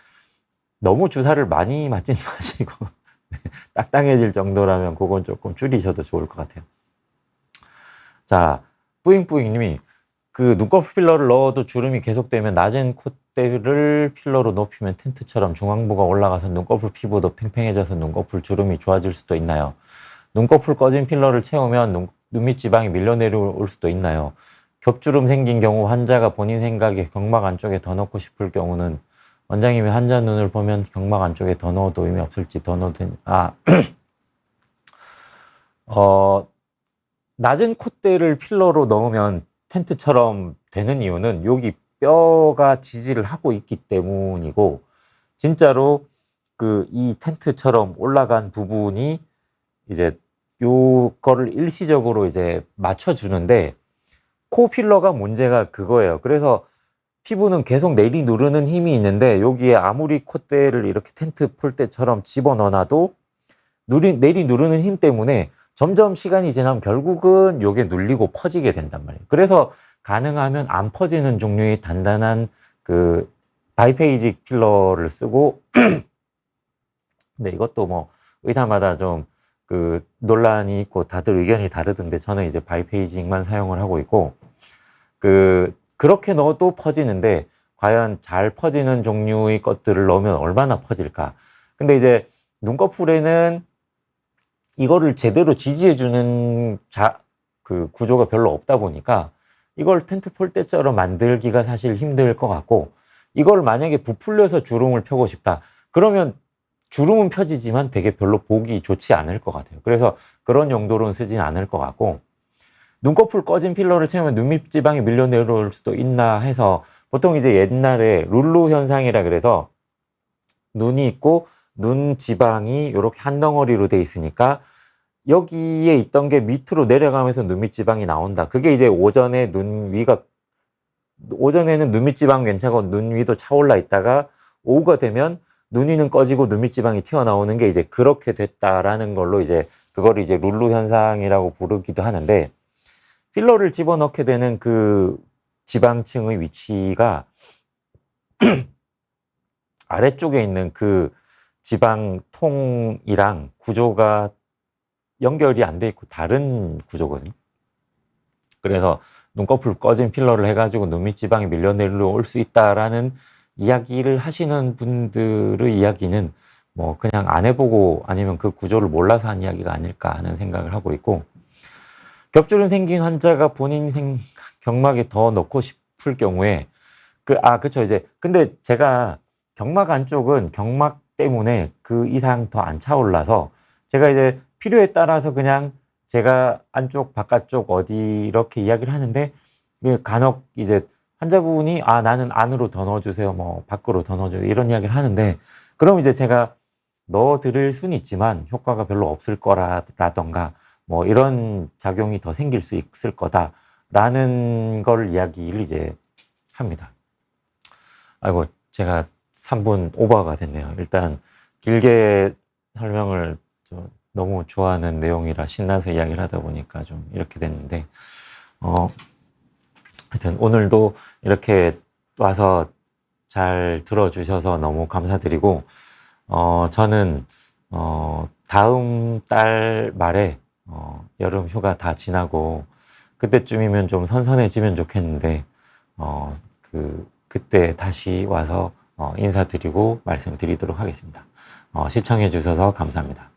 Speaker 1: 너무 주사를 많이 맞지는 마시고 딱딱해질 정도라면 그건 조금 줄이셔도 좋을 것 같아요. 자, 뿌잉뿌잉님이 눈꺼풀 필러를 넣어도 주름이 계속되면 낮은 콧대를 필러로 높이면 텐트처럼 중앙부가 올라가서 눈꺼풀 피부도 팽팽해져서 눈꺼풀 주름이 좋아질 수도 있나요? 눈꺼풀 꺼진 필러를 채우면 눈밑 지방이 밀려 내려올 수도 있나요? 겹주름 생긴 경우 환자가 본인 생각에 경막 안쪽에 더 넣고 싶을 경우는 원장님이 환자 눈을 보면 경막 안쪽에 더 넣어도 의미 없을지 더 넣어도 낮은 콧대를 필러로 넣으면 텐트처럼 되는 이유는 여기 뼈가 지지를 하고 있기 때문이고, 진짜로 이 텐트처럼 올라간 부분이 이제 요거를 일시적으로 이제 맞춰주는데, 코 필러가 문제가 그거예요. 그래서 피부는 계속 내리 누르는 힘이 있는데, 여기에 아무리 콧대를 이렇게 텐트 폴대처럼 집어넣어놔도 내리 누르는 힘 때문에 점점 시간이 지나면 결국은 요게 눌리고 퍼지게 된단 말이에요. 그래서 가능하면 안 퍼지는 종류의 단단한 바이페이직 필러를 쓰고, 근데 이것도 뭐 의사마다 좀 논란이 있고 다들 의견이 다르던데, 저는 이제 바이페이직만 사용을 하고 있고, 그렇게 넣어도 퍼지는데 과연 잘 퍼지는 종류의 것들을 넣으면 얼마나 퍼질까? 근데 이제 눈꺼풀에는 이거를 제대로 지지해주는 구조가 별로 없다 보니까 이걸 텐트 폴대처럼 만들기가 사실 힘들 것 같고, 이걸 만약에 부풀려서 주름을 펴고 싶다 그러면 주름은 펴지지만 되게 별로 보기 좋지 않을 것 같아요. 그래서 그런 용도로는 쓰진 않을 것 같고, 눈꺼풀 꺼진 필러를 채우면 눈밑 지방이 밀려 내려올 수도 있나 해서, 보통 이제 옛날에 룰루 현상이라 그래서 눈이 있고 눈 지방이 이렇게 한 덩어리로 돼 있으니까 여기에 있던 게 밑으로 내려가면서 눈밑 지방이 나온다. 그게 이제 오전에는 눈밑 지방 괜찮고 눈 위도 차올라 있다가 오후가 되면 눈 위는 꺼지고 눈밑 지방이 튀어나오는 게 이제 그렇게 됐다라는 걸로, 이제 그걸 이제 룰루 현상이라고 부르기도 하는데, 필러를 집어넣게 되는 그 지방층의 위치가 아래쪽에 있는 그 지방통이랑 구조가 연결이 안 돼 있고 다른 구조거든요. 그래서 눈꺼풀 꺼진 필러를 해가지고 눈밑 지방이 밀려 내려올 수 있다라는 이야기를 하시는 분들의 이야기는 뭐 그냥 안 해보고 아니면 그 구조를 몰라서 한 이야기가 아닐까 하는 생각을 하고 있고, 겹주름 생긴 환자가 본인 경막에 더 넣고 싶을 경우에 그쵸. 이제 근데 제가 경막 안쪽은 경막 때문에 그 이상 더 안 차올라서 제가 이제 필요에 따라서 그냥 제가 안쪽 바깥쪽 어디 이렇게 이야기를 하는데, 간혹 이제 환자분이 나는 안으로 더 넣어주세요, 뭐 밖으로 더 넣어주세요 이런 이야기를 하는데, 그럼 이제 제가 넣어드릴 수는 있지만 효과가 별로 없을 거라던가 뭐 이런 작용이 더 생길 수 있을 거다라는 걸 이야기를 이제 합니다. 아이고, 제가 3분 오버가 됐네요. 일단 길게 설명을 너무 좋아하는 내용이라 신나서 이야기를 하다 보니까 좀 이렇게 됐는데, 하여튼 오늘도 이렇게 와서 잘 들어주셔서 너무 감사드리고, 저는 다음 달 말에 여름 휴가 다 지나고 그때쯤이면 좀 선선해지면 좋겠는데, 그때 다시 와서 인사드리고 말씀드리도록 하겠습니다. 시청해 주셔서 감사합니다.